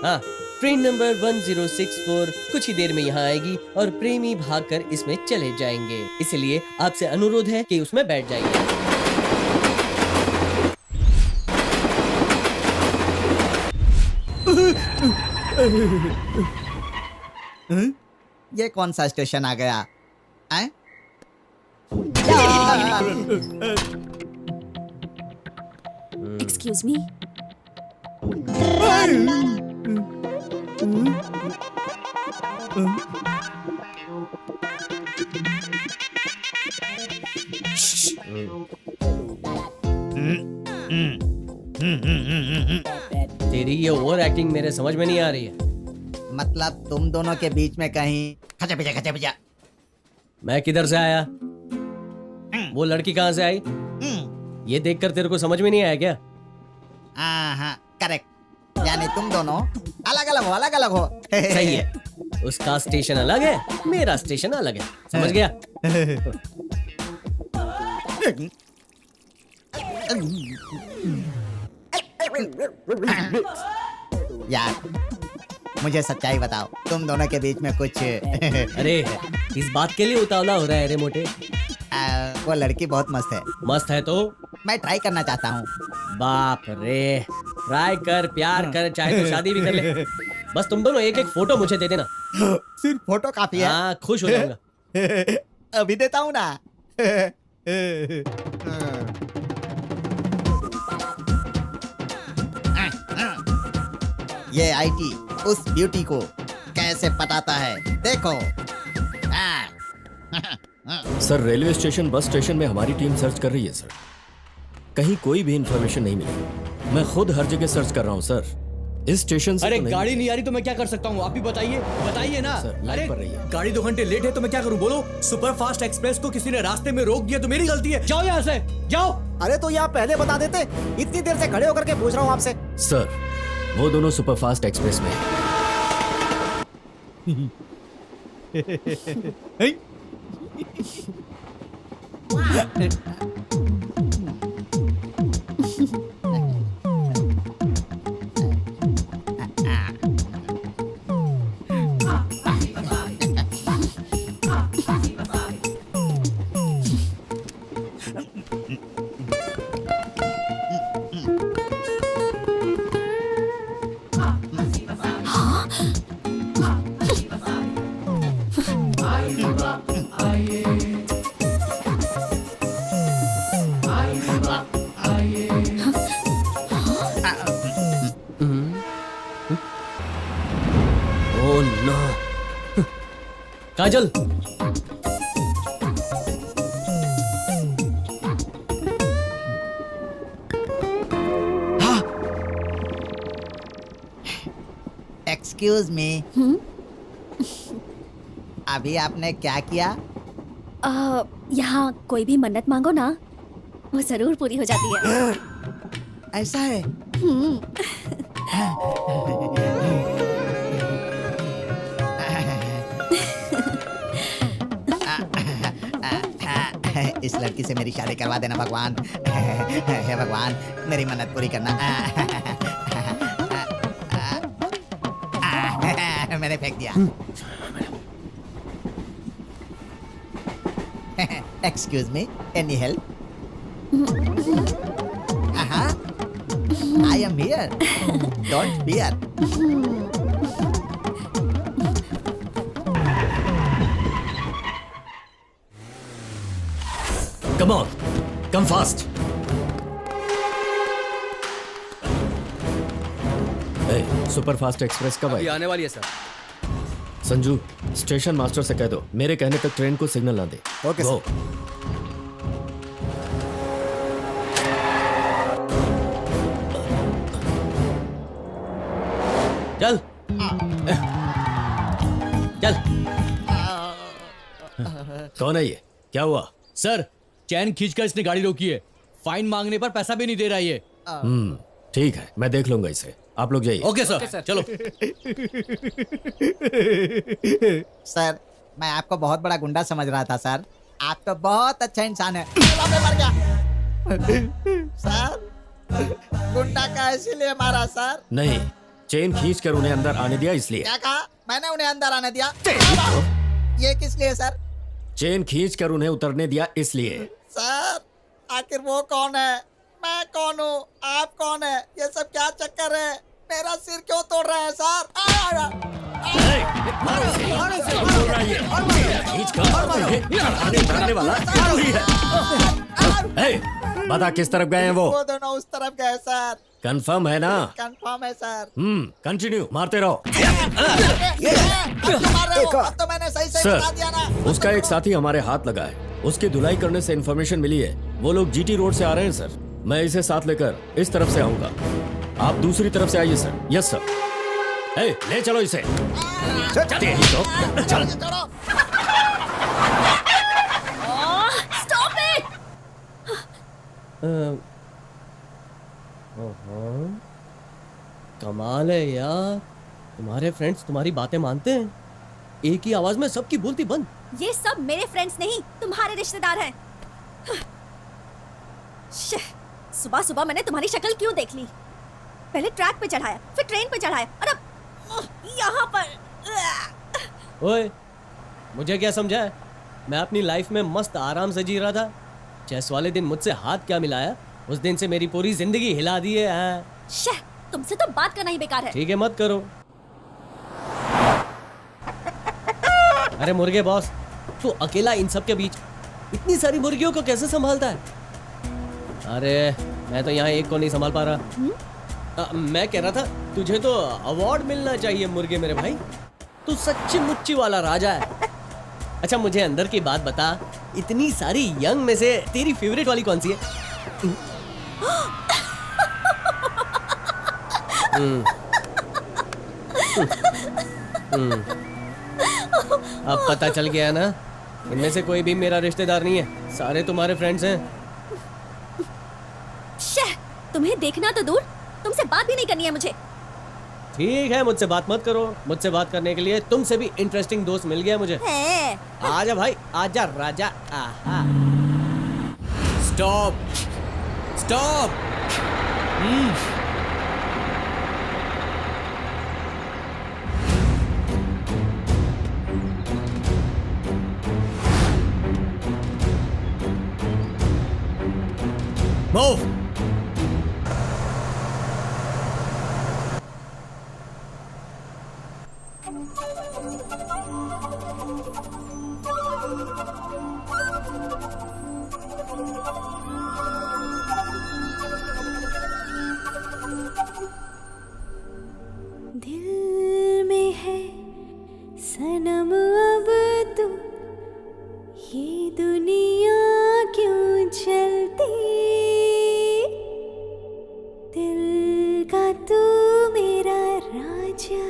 हाँ, ट्रेन नंबर 1064 कुछ ही देर में यहाँ आएगी और प्रेमी भागकर इसमें चले जाएंगे। इसलिए आपसे अनुरोध है कि उसमें बैठ जाइए। ये कौन सा स्टेशन आ गया? Excuse me. तेरी ये ओवर एक्टिंग मेरे समझ में नहीं आ रही है। मतलब तुम दोनों के बीच में कहीं खचा पिचा मैं किधर से आया, वो लड़की कहाँ से आई, ये देखकर तेरे को समझ में नहीं आया क्या? हाँ करेक्ट, यानी तुम दोनों अलग अलग हो सही है, उसका स्टेशन अलग है, मेरा स्टेशन अलग है, समझ गया? यार मुझे सच्चाई बताओ, तुम दोनों के बीच में कुछ अरे इस बात के लिए उतावला हो रहा है रे मोटे? वो लड़की बहुत मस्त है। मस्त है तो मैं ट्राई करना चाहता हूँ। बाप रे, ट्राई कर, प्यार कर, चाहे तो शादी भी कर ले, बस तुम दोनों एक एक फोटो मुझे दे देना। सिर्फ फोटो काफी है? हाँ, खुश हो जाऊंगा। अभी देता हूँ ना। ये आईटी उस ब्यूटी को कैसे पटाता है, देखो। Sir, railway station, bus station में हमारी टीम सर्च कर रही है सर। कहीं कोई भी इंफॉर्मेशन नहीं मिली। मैं खुद हर जगह सर्च कर रहा हूँ सर। इस स्टेशन से अरे तो गाड़ी नहीं आ रही तो मैं क्या कर सकता हूँ, आप ही बताइए ना। सर, लाइन अरे पर रही है। गाड़ी 2 घंटे लेट है तो मैं क्या करूँ, बोलो। सुपर फास्ट एक्सप्रेस को किसी ने रास्ते में रोक दिया तो मेरी गलती है, जाओ यहाँ से, जाओ। अरे तो ये आप पहले बता देते, इतनी देर से खड़े होकर के पूछ रहा हूँ आपसे। सर, वो दोनों सुपरफास्ट एक्सप्रेस में हैं। ओह नो, काजल, एक्सक्यूज मी, अभी आपने क्या किया? यहाँ कोई भी मन्नत मांगो ना, वो जरूर पूरी हो जाती है। ऐसा है? इस लड़की से मेरी शादी करवा देना भगवान। हे भगवान, मेरी मन्नत पूरी करना। मैंने फेंक दिया। Excuse me, any help? I am here, don't fear. Come on, come fast. Hey, super fast express कब आई? आने वाली है सर। संजू, स्टेशन मास्टर से कह दो मेरे कहने तक ट्रेन को सिग्नल ना दे। Okay sir. चल चल। कौन है ये? क्या हुआ? सर, चैन खींचकर इसने गाड़ी रोकी है, फाइन मांगने पर पैसा भी नहीं दे रहा है ये। ठीक है, मैं देख लूंगा इसे। आप लोग जाइए। ओके सर, चलो। सर, मैं आपको बहुत बड़ा गुंडा समझ रहा था सर। आप तो बहुत अच्छा इंसान है। मर गया। सर, गुंडा का इसीलिए मारा सर? नहीं, चेन खींच कर उन्हें अंदर आने दिया इसलिए। क्या कहा? मैंने उन्हें अंदर आने दिया? ये किस लिए सर? चेन खींच कर उन्हें उतरने दिया इसलिए। सर, आखिर वो कौन है? मैं कौन हूँ? आप कौन है? ये सब क्या चक्कर है? मेरा सिर क्यों तोड़ रहे हैं सर? बता किस तरफ गए हैं वो? दोनों उस तरफ गए सर। कंफर्म है ना? कंफर्म है सर। कंटिन्यू मारते रहो। अब तो मैंने सही सही बता दिया ना। सर, उसका एक साथी हमारे हाथ लगा है। उसकी धुलाई करने से इन्फॉर्मेशन मिली है। वो लोग जीटी रोड से आ रहे हैं सर। मैं इसे साथ लेकर इस तरफ से आऊंगा। आप दूसरी तरफ से आइए सर। Yes sir. ले चलो इसे। तेरी तो चल। Stop it. कमाल है यार, तुम्हारे फ्रेंड्स तुम्हारी बातें मानते हैं। एक ही आवाज में सबकी बोलती बंद। ये सब मेरे फ्रेंड्स नहीं, तुम्हारे रिश्तेदार हैं। सुबह सुबह मैंने तुम्हारी शक्ल क्यों देख ली? पहले ट्रैक पे चढ़ाया, फिर ट्रेन पे चढ़ाया, और अब यहाँ पर। ओए, मुझे क्या समझा है? मैं अपनी लाइफ में मस्त आराम से जी रहा था। चेस वाले दिन मुझसे हाथ क्या मिलाया, उस दिन से मेरी पूरी जिंदगी हिला दी है। हाँ। तुमसे तो बात करना ही बेकार है। ठीक है, मत करो। अरे मुर्गे बॉस, तू अकेला इन सब के बीच इतनी सारी मुर्गियों को कैसे संभालता है? अरे मैं तो यहाँ एक को नहीं संभाल पा रहा। मैं कह रहा था तुझे तो अवार्ड मिलना चाहिए मुर्गे मेरे भाई। तू सच्ची मुच्ची वाला राजा है। अच्छा मुझे अंदर की बात बता, इतनी सारी यंग में से तेरी फेवरेट वाली कौन सी है? अब पता चल गया ना, इनमें से कोई भी मेरा रिश्तेदार नहीं है, सारे तुम्हारे फ्रेंड्स हैं। तुम्हें देखना तो दूर, तुमसे बात भी नहीं करनी है मुझे। ठीक है, मुझसे बात मत करो। मुझसे बात करने के लिए तुमसे भी इंटरेस्टिंग दोस्त मिल गया मुझे। आजा भाई, आजा राजा। आहा। Stop stop. मूव। दिल में है सनम अब तू, ये दुनिया क्यों चलती, दिल का तू मेरा राजा।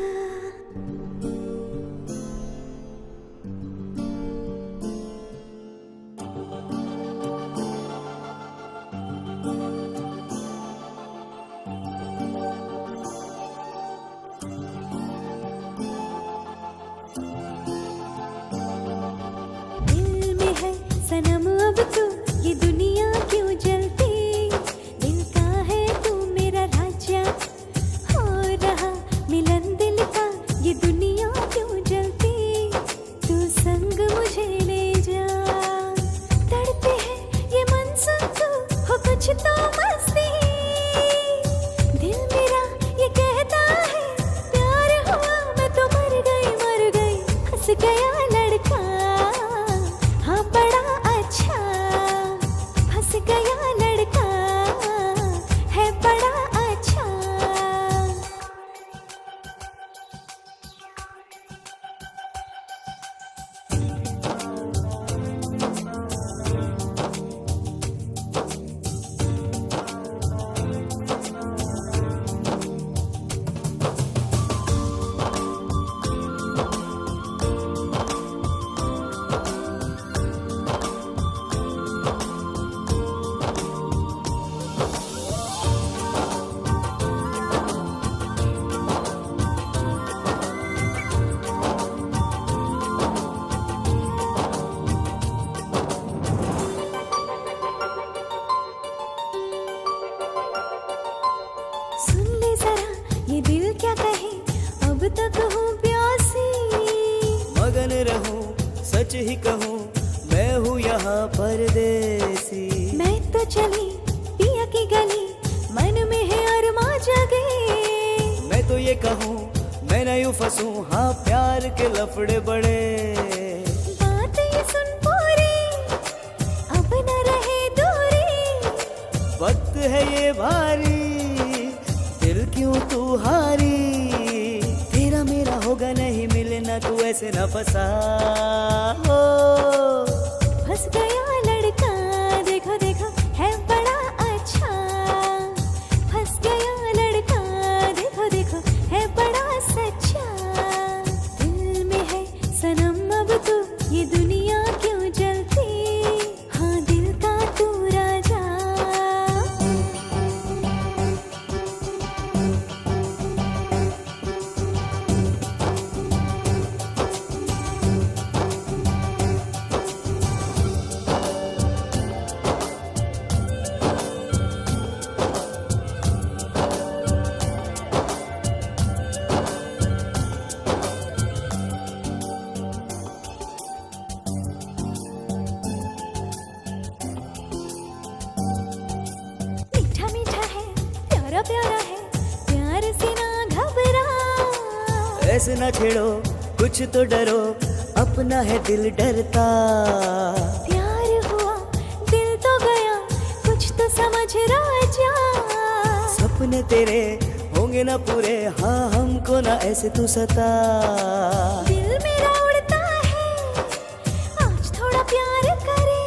दिल में है सनम अब तू, ये दुनिया क्यों जलती, दिल का है तू मेरा राजा। हो रहा मिलन दिल का, ये दुनिया क्यों जलती, तू संग मुझे ले जा। तड़पे है ये मन सुन तू, हो कुछ तो मस्ती, दिल मेरा ये कहता है प्यार हुआ, मैं तो मर गई हंस गया लड़का। हाँ बड़ा अच्छा फंस गया लड़का, है बड़ा अच्छा। सुन ले जरा ये दिल क्या कहे, अब तक हूँ प्यासी। मगन रहूं, सच ही कहूं, मैं हूँ यहाँ परदेसी। मैं तो चली पिया की गली, मन में है अरमा जगे। मैं तो ये कहूँ, मैं न यूं फंसूं, हाँ प्यार के लफड़े बड़े। बात ये सुन पूरी, अब न रहे दूरी, है ये भारी, दिल क्यों तू हारी, तेरा मेरा होगा नहीं मिलना, तू ऐसे न फंसा हो। फंस गया लड़का, देखो देखो है बड़ा अच्छा। फंस गया लड़का, देखो देखो है बड़ा सच्चा। दिल में है सनम अब तू, ये दुनिया क्यों जलती, हाँ दिल का तू राजा। मीठा मीठा है, प्यारा प्यारा है, प्यार से ना घबरा। ऐसे न छेड़ो, कुछ तो डरो, अपना है दिल डरता। प्यार हुआ, दिल तो गया, कुछ तो समझ राजा। सपने तेरे होंगे ना पूरे, हाँ हमको ना ऐसे तू सता। दिल मेरा उड़ता है, आज थोड़ा प्यार करे।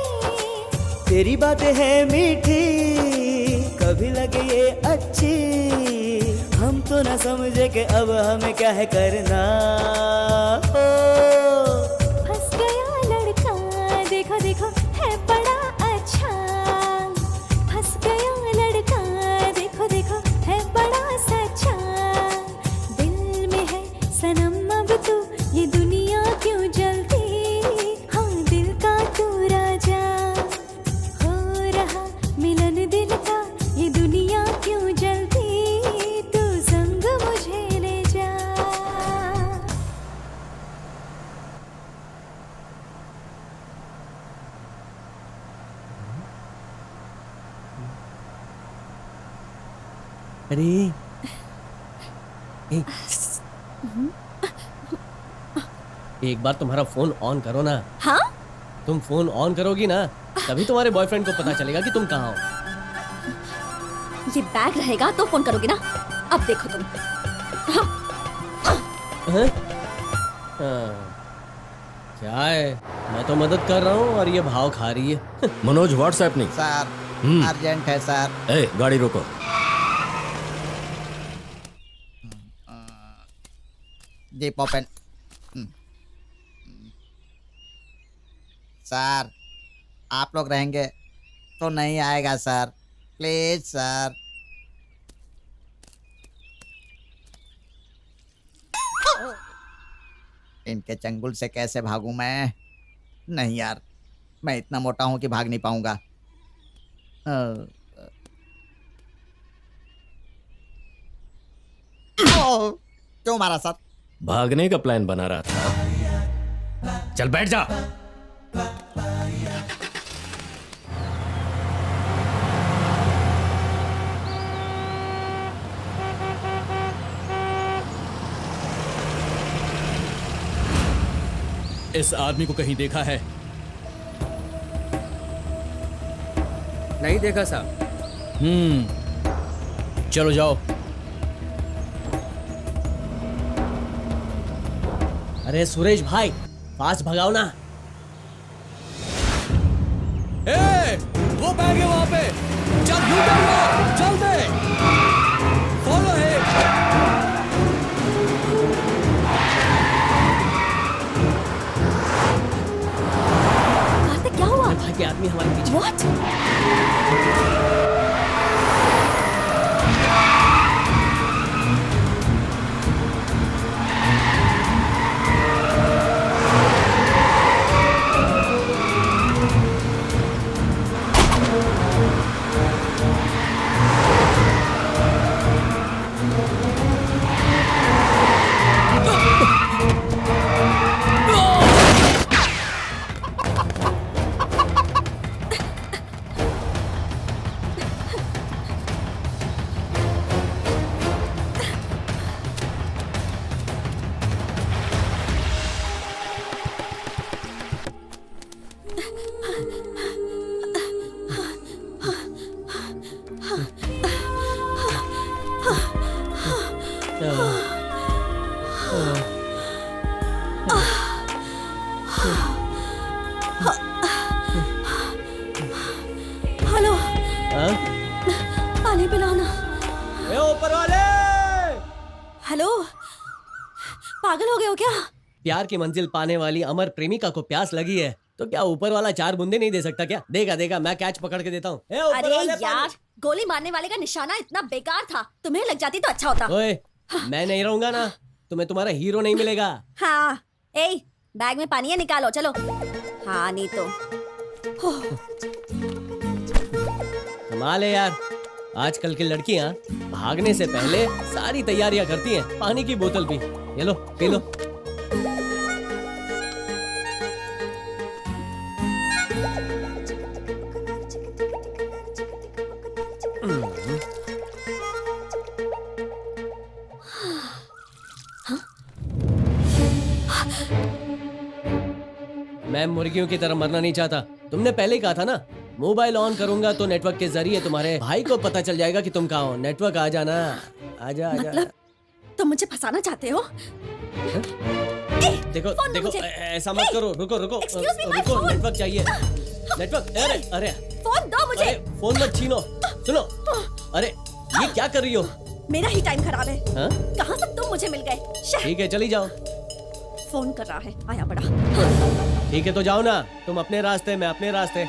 तेरी बातें हैं मीठी, कभी लगे ये अच्छी, हम तो ना समझे कि अब हमें क्या है करना हो। फंस गया लड़का, देखो देखो है बड़ा अच्छा। फंस गया लड़का, देखो देखो है बड़ा सच्चा। दिल में है सनम अब तू, ये दुनिया क्यों जलती, हाँ दिल का तू राजा। हो रहा मिलन दिल का, ये दुनिया क्यों जलती, तू संग मुझे ले जा। अरे एक बार तुम्हारा फोन ऑन करो ना। हाँ? तुम फोन ऑन करोगी ना, तभी तुम्हारे बॉयफ्रेंड को पता चलेगा कि तुम कहाँ हो। ये बैग रहेगा तो फोन करोगे ना, अब देखो तुम। हैं? हाँ। क्या है, मैं तो मदद कर रहा हूँ और ये भाव खा रही है। मनोज व्हाट्सएप नहीं। सर अर्जेंट है सर। ए गाड़ी रोको। Jeep open. सर आप लोग रहेंगे तो नहीं आएगा सर, प्लीज सर। इनके चंगुल से कैसे भागूं मैं? नहीं यार, मैं इतना मोटा हूं कि भाग नहीं पाऊंगा। क्यों मारा सर? भागने का प्लान बना रहा था। चल बैठ जा। इस आदमी को कहीं देखा है? नहीं देखा साहब। चलो जाओ। अरे सुरेश भाई, फास्ट भगाओ ना। ए, वो बैग है वहां पे। चल यू टर्न मार, चल दे। Follow him. क्या हुआ? भाई के आदमी हमारे पीछे। What? हो गए हो क्या? प्यार की मंजिल पाने वाली अमर प्रेमिका को प्यास लगी है तो क्या ऊपर वाला 4 बूंदे नहीं दे सकता क्या? देगा देगा, मैं कैच पकड़ के देता हूँ। अरे यार, गोली मारने वाले का निशाना इतना बेकार था, तुम्हें लग जाती तो अच्छा होता। ओए, मैं नहीं रहूंगा ना, तुम्हें तुम्हारा हीरो नहीं मिलेगा। हाँ, ए बैग में पानी है, निकालो चलो। हाँ नहीं तो कमाल है यार, आजकल की लड़कियां भागने से पहले सारी तैयारियां करती हैं। पानी की बोतल भी, ये लो पी लो। मैं मुर्गियों की तरह मरना नहीं चाहता। तुमने पहले ही कहा था ना, मोबाइल ऑन करूंगा तो नेटवर्क के जरिए तुम्हारे भाई को पता चल जाएगा कि तुम कहाँ हो। नेटवर्क आ जाना, आजा आजा। मतलब तुम मुझे फंसाना चाहते हो? देखो देखो, ऐसा मत करो, रुको रुको Excuse me, my रुको, phone. नेटवर्क चाहिए, नेटवर्क। अरे अरे फोन दो मुझे। अरे, फोन मत छीनो। सुनो, अरे ये क्या कर रही हो? मेरा ही टाइम खराब है। हाँ? कहाँ से तुम मुझे मिल गए? शह, ठीक है चली जाओ। फोन कर रहा है, आया बड़ा। ठीक है तो जाओ ना, तुम अपने रास्ते, मैं अपने रास्ते।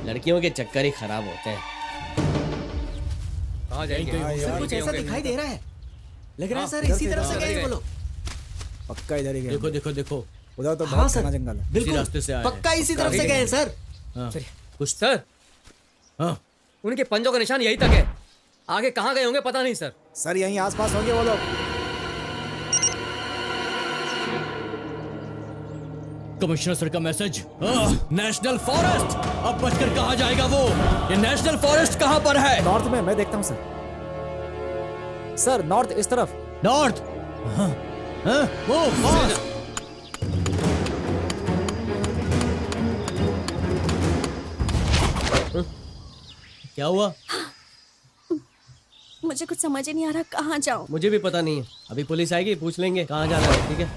लड़कियों के चक्कर ही खराब होते हैं। कहाँ जाएंगे? सर, कुछ ऐसा दिखाई दे रहा है, लग रहा है सर इसी तरफ से गए वो लोग। पक्का इधर ही गए। देखो देखो देखो, उधर तो बहुत घना जंगल है। इसी रास्ते से आए हैं। इसी तरफ से गए हैं सर। हाँ। कुछ सर, हाँ, उनके पंजों का निशान यही तक है, आगे कहाँ गए होंगे पता नहीं सर। सर यहीं आसपास होंगे वो लोग। कमिश्नर सर का मैसेज। नेशनल फॉरेस्ट, अब बचकर कहाँ जाएगा वो? ये नेशनल फॉरेस्ट कहाँ पर है? नॉर्थ में, मैं देखता हूँ सर। सर नॉर्थ, इस तरफ। नॉर्थ। Move fast. क्या हुआ? मुझे कुछ समझ ही नहीं आ रहा, कहाँ जाऊँ? मुझे भी पता नहीं है, अभी पुलिस आएगी, पूछ लेंगे कहाँ जाना है। ठीक है।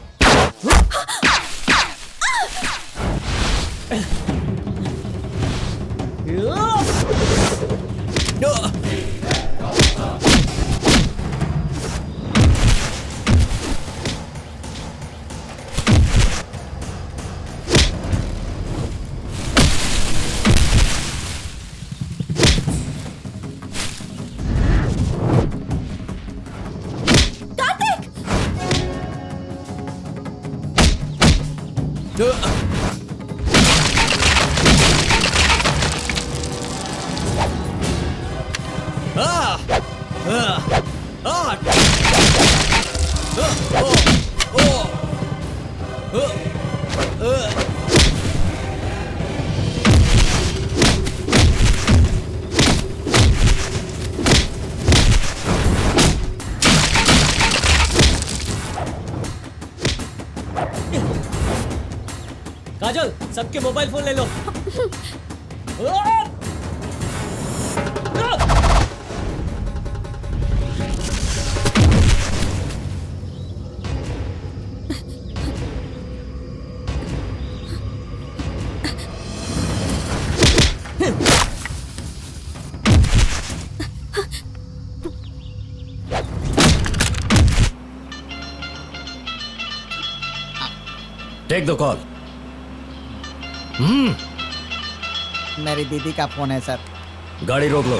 काजल, सबके मोबाइल फोन ले लो। Take the call. मेरी दीदी का फोन है सर। गाड़ी रोक लो,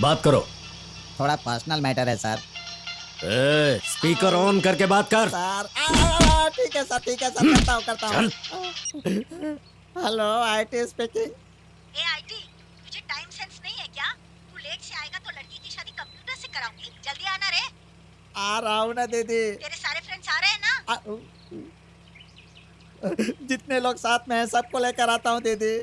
बात करो। थोड़ा पर्सनल मैटर है सर। स्पीकर ऑन करके बात कर। सर ठीक है सर, ठीक है सर, करता हूँ। Hello, IT speaking. A IT, तुझे टाइम सेंस नहीं है क्या? तू लेट से आएगा तो लड़की की शादी कंप्यूटर से कराऊंगी, जल्दी आना रे। आ रहा हूँ ना दीदी। तेरे सारे फ्रेंड्स आ रहे हैं ना? जितने लोग साथ में हैं सबको लेकर आता हूँ दीदी।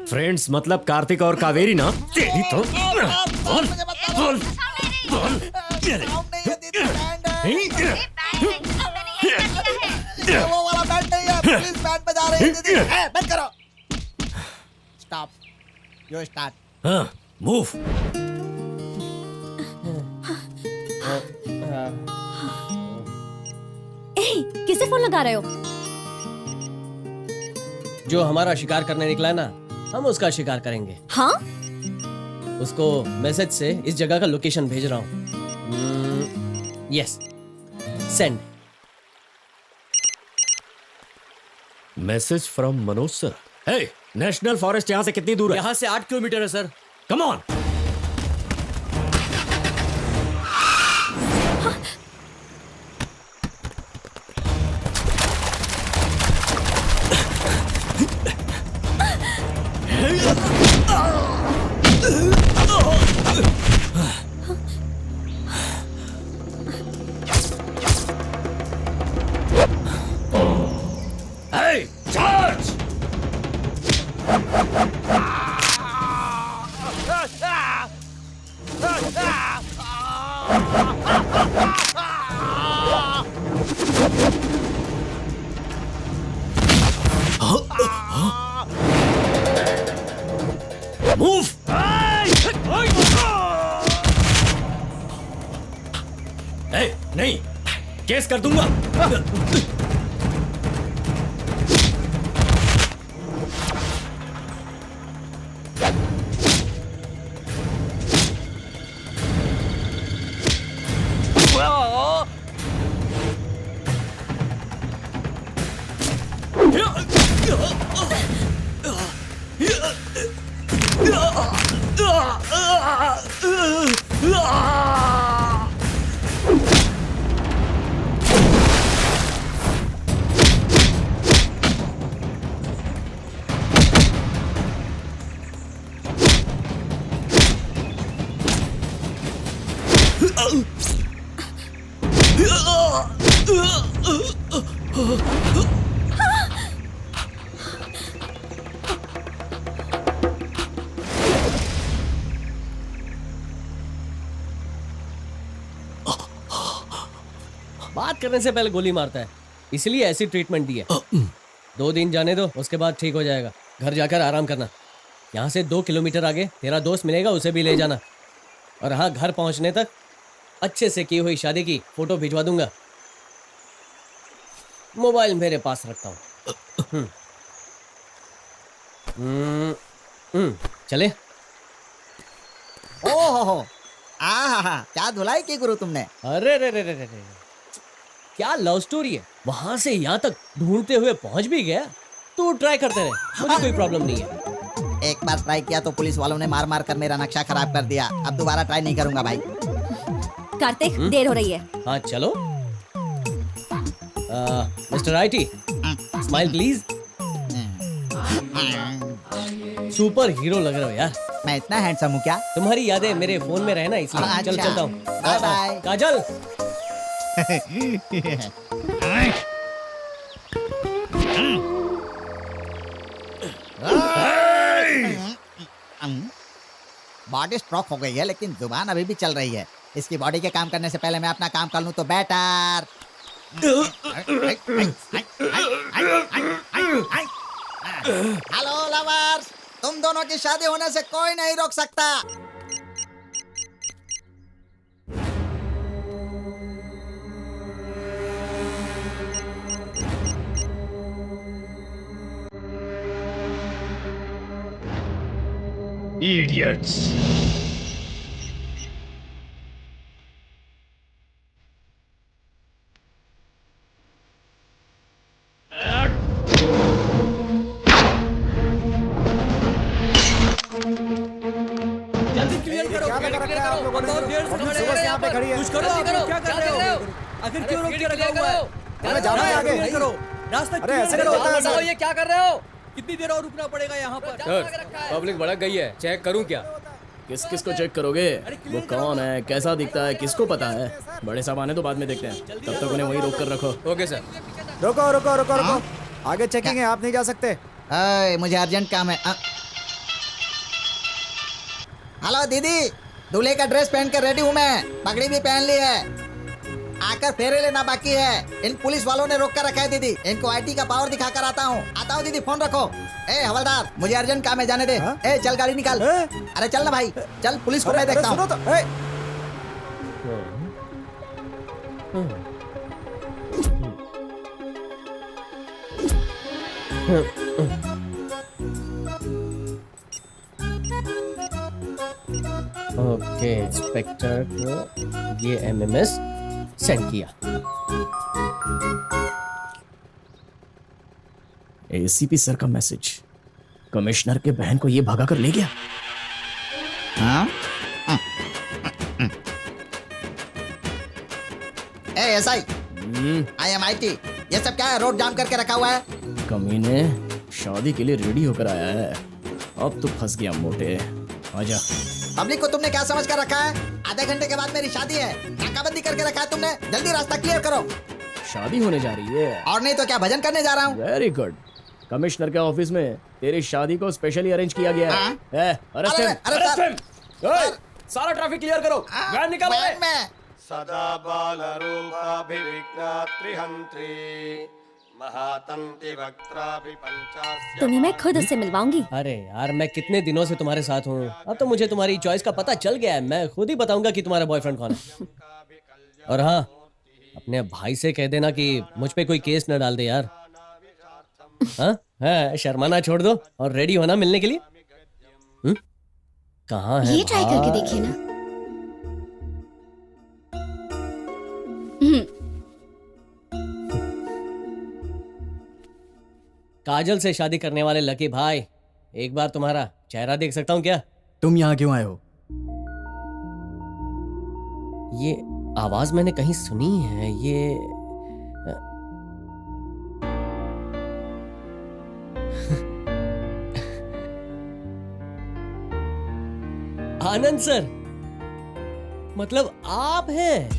फ्रेंड्स मतलब कार्तिक और कावेरी ना? तेरी तो बोल बोल बोल। वो वाला बैंड नहीं है, पुलिस बैंड बजा रही है दीदी। बंद करो। Stop, you start. हाँ, मूव। किसे फोन लगा रहे हो? जो हमारा शिकार करने निकला है ना, हम उसका शिकार करेंगे। हाँ? उसको मैसेज से इस जगह का लोकेशन भेज रहा हूँ। Yes send. Message from Manoj sir. Hey, national forest यहाँ से कितनी दूर है? यहाँ से 8 किलोमीटर है sir. Come on. Hey, charge! Move! Hey, नहीं, केस कर दूंगा। बात करने से पहले गोली मारता है, इसलिए ऐसी ट्रीटमेंट दी है। 2 दिन जाने दो, उसके बाद ठीक हो जाएगा। घर जाकर आराम करना। यहाँ से 2 किलोमीटर आगे तेरा दोस्त मिलेगा, उसे भी ले जाना। और हाँ, घर पहुँचने तक अच्छे से की हुई शादी की फोटो भिजवा दूंगा। मोबाइल मेरे पास रखता हूँ। चले। ओहो, आहा, क्या धुलाई की गुरु तुमने। अरे रे रे रे रे रे, क्या लव स्टोरी है। वहां से यहाँ तक ढूंढते हुए पहुंच भी गया। तू ट्राई करते रहे, मुझे कोई प्रॉब्लम नहीं है। एक बार ट्राई किया तो पुलिस वालों ने मार मार कर मेरा नक्शा खराब कर दिया। अब दोबारा ट्राई नहीं करूंगा भाई। कार्तिक, देर हो रही है। हाँ चलो। Mister IT, smile please. Super hero लग रहे हो यार। मैं इतना हैंडसम हूँ क्या? तुम्हारी यादें मेरे फोन में रहना, इसलिए चल चलता हूँ। Bye bye. Kajal. Body stroke हो गई है, लेकिन जुबान अभी भी चल रही है। इसकी बॉडी के काम करने से पहले मैं अपना काम कर लूं तो बेटर। हेलो लवर्स, तुम दोनों की शादी होने से कोई नहीं रोक सकता। Idiots! जल्दी क्लियर करो। क्या लगा रखा है आप लोगों ने? बहुत देर से खड़े हैं यहाँ पे। कुछ करो, आखिर क्या कर रहे हो? आखिर क्यों रोक के रखा हुआ है? हमें जाना है आगे। क्लियर करो। रास्ता अरे क्लियर ऐसे करो। नहीं होता है, सर। ये क्या कर रहे हो? कितनी देर और रुकना पड़ेगा यहाँ पर? सर, पब्लिक भड़क गई है, चेक करूं क्या? किस किस को चेक करोगे? वो कौन है, कैसा दिखता है, किसको पता है? बड़े सामान है तो बाद में देखते हैं, तब तक उन्हें वहीं रोक कर रखो। Okay sir. रुको रुको रुको रुको, आगे चेकिंग है, आप नहीं जा सकते। मुझे अर्जेंट काम है। हेलो दीदी, दूल्हे का ड्रेस पहन कर रेडी हूँ मैं, पगड़ी भी पहन ली है। आकर फेरे लेना बाकी है। इन पुलिस वालों ने रोक कर रखा है दीदी। इनको आईटी का पावर दिखा कर आता हूँ दीदी, फोन रखो। ए हवलदार, मुझे अर्जेंट काम है, जाने दे। ए चल गाड़ी निकाल। अरे चल ना भाई, चल, पुलिस को मैं देखता हूँ। ओके, इंस्पेक्टर को ये एमएमएस सेंड किया। एसीपी सर का मैसेज, कमिश्नर के बहन को ये भगा कर ले गया। हाँ? ए एसआई, IMIT, ये सब क्या है? रोड जाम करके रखा हुआ है। कमीने शादी के लिए रेडी होकर आया है। अब तो फंस गया मोटे। आजा। पब्लिक को तुमने क्या समझ कर रखा है? आधे घंटे के बाद मेरी शादी है, नाकाबंदी करके रखा है तुमने। जल्दी रास्ता क्लियर करो। शादी होने जा रही है। और नहीं तो क्या, भजन करने जा रहा हूँ। Very good. कमिश्नर के ऑफिस में तेरी शादी को स्पेशली अरेंज किया गया है। Arrest him, arrest him. सारा ट्रैफिक क्लियर करो। वैन निकालो। वैन में सदा बालरूपाभिविघ्नात्रिहन्त्री महातंति वक्त्राभि पंचास्य। तुम्हें मैं खुद उससे मिलवाऊंगी। अरे यार, मैं कितने दिनों से तुम्हारे साथ हूँ, अब तो मुझे तुम्हारी चॉइस का पता चल गया है। मैं खुद ही बताऊंगा कि तुम्हारा बॉयफ्रेंड कौन है। और हाँ, अपने भाई से कह देना कि मुझ पे कोई केस न डाल दे यार। हाँ, शर्माना छोड़ दो और रेडी होना मिलने के लिए। कहाँ है? ये ट्राई करके देखिए ना। काजल से शादी करने वाले लकी भाई, एक बार तुम्हारा चेहरा देख सकता हूँ क्या? तुम यहाँ क्यों आए हो? ये आवाज मैंने कहीं सुनी है। ये आनंद सर, मतलब आप हैं?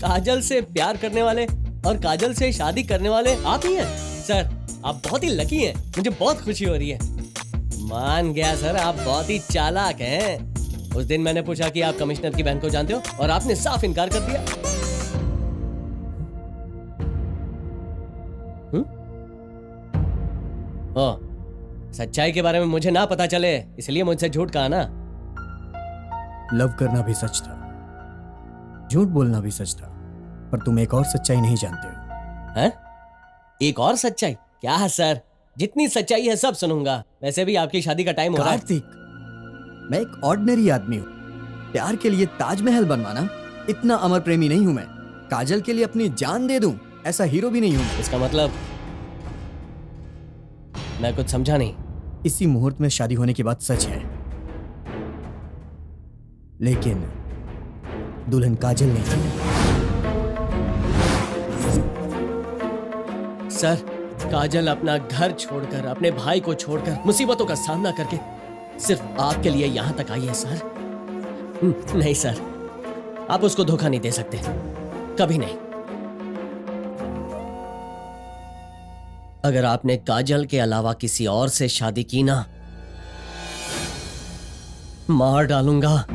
काजल से प्यार करने वाले और काजल से शादी करने वाले आप ही हैं? सर, आप बहुत ही लकी हैं। मुझे बहुत खुशी हो रही है। मान गया सर, आप बहुत ही चालाक हैं। उस दिन मैंने पूछा कि आप कमिश्नर की बहन को जानते हो और आपने साफ इनकार कर दिया। ओ, सच्चाई के बारे में मुझे ना पता चले इसलिए मुझसे झूठ कहा ना? लव करना भी सच था, झूठ बोलना भी सच था, पर तुम एक और सच्चाई नहीं जानते हो। हैं? एक और सच्चाई? क्या है सर? जितनी सच्चाई है सब सुनूंगा। वैसे भी आपकी शादी का टाइम हो रहा है। कार्तिक, मैं एक ऑर्डिनरी आदमी हूँ। प्यार के लिए ताजमहल बनवाना, इतना अमर प्रेमी नहीं हूं मैं। काजल के लिए अपनी जान दे दूं, ऐसा हीरो भी नहीं हूं। इसका मतलब? मैं कुछ समझा नहीं। इसी मुहूर्त में शादी होने की बात सच है, लेकिन दुल्हन काजल नहीं है। सर, काजल अपना घर छोड़कर, अपने भाई को छोड़कर, मुसीबतों का सामना करके सिर्फ आपके लिए यहां तक आई है सर। नहीं सर, आप उसको धोखा नहीं दे सकते, कभी नहीं। अगर आपने काजल के अलावा किसी और से शादी की ना, मार डालूंगा।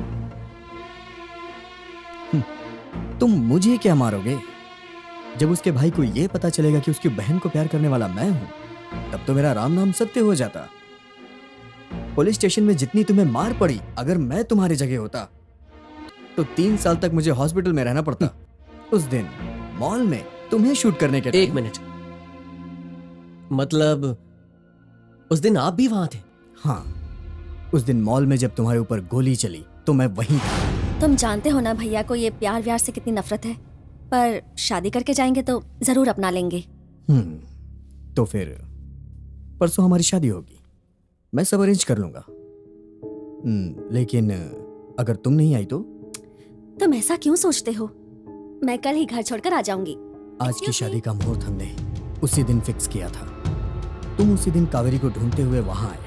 तुम मुझे क्या मारोगे? जब उसके भाई को यह पता चलेगा कि उसकी बहन को प्यार करने वाला मैं हूं, तब तो मेरा राम नाम सत्य हो जाता। पुलिस स्टेशन में जितनी तुम्हें मार पड़ी, अगर मैं तुम्हारी जगह होता तो 3 साल तक मुझे हॉस्पिटल में रहना पड़ता। उस दिन मॉल में तुम्हें शूट करने के। एक मिनट, मतलब उस दिन आप भी वहां थे? हाँ, उस दिन मॉल में जब तुम्हारे ऊपर गोली चली तो मैं वहीं था। तुम जानते हो ना भैया को ये प्यार व्यार से कितनी नफरत है, पर शादी करके जाएंगे तो जरूर अपना लेंगे। तो फिर परसों हमारी शादी होगी, मैं सब अरेंज कर लूंगा। लेकिन अगर तुम नहीं आई तो? तुम ऐसा क्यों सोचते हो? मैं कल ही घर छोड़कर आ जाऊंगी। आज की शादी का मुहूर्त हमने उसी दिन फिक्स किया था। तुम उसी दिन कावेरी को ढूंढते हुए वहां आए।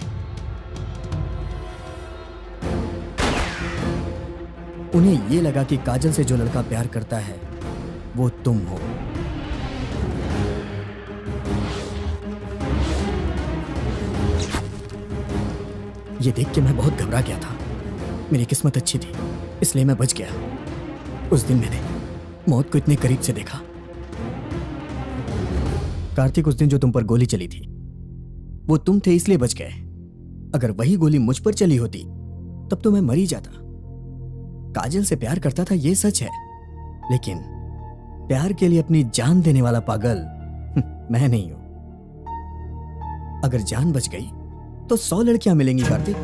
उन्हें ये लगा कि काजल से जो लड़का प्यार करता है वो तुम हो। ये देख के मैं बहुत घबरा गया था। मेरी किस्मत अच्छी थी, इसलिए मैं बच गया। उस दिन मैंने मौत को इतने करीब से देखा। कार्तिक, उस दिन जो तुम पर गोली चली थी वो तुम थे, इसलिए बच गए। अगर वही गोली मुझ पर चली होती तब तो मैं मर ही जाता। काजल से प्यार करता था, ये सच है, लेकिन प्यार के लिए अपनी जान देने वाला पागल मैं नहीं हूं। अगर जान बच गई तो 100 लड़कियां मिलेंगी कार्तिक।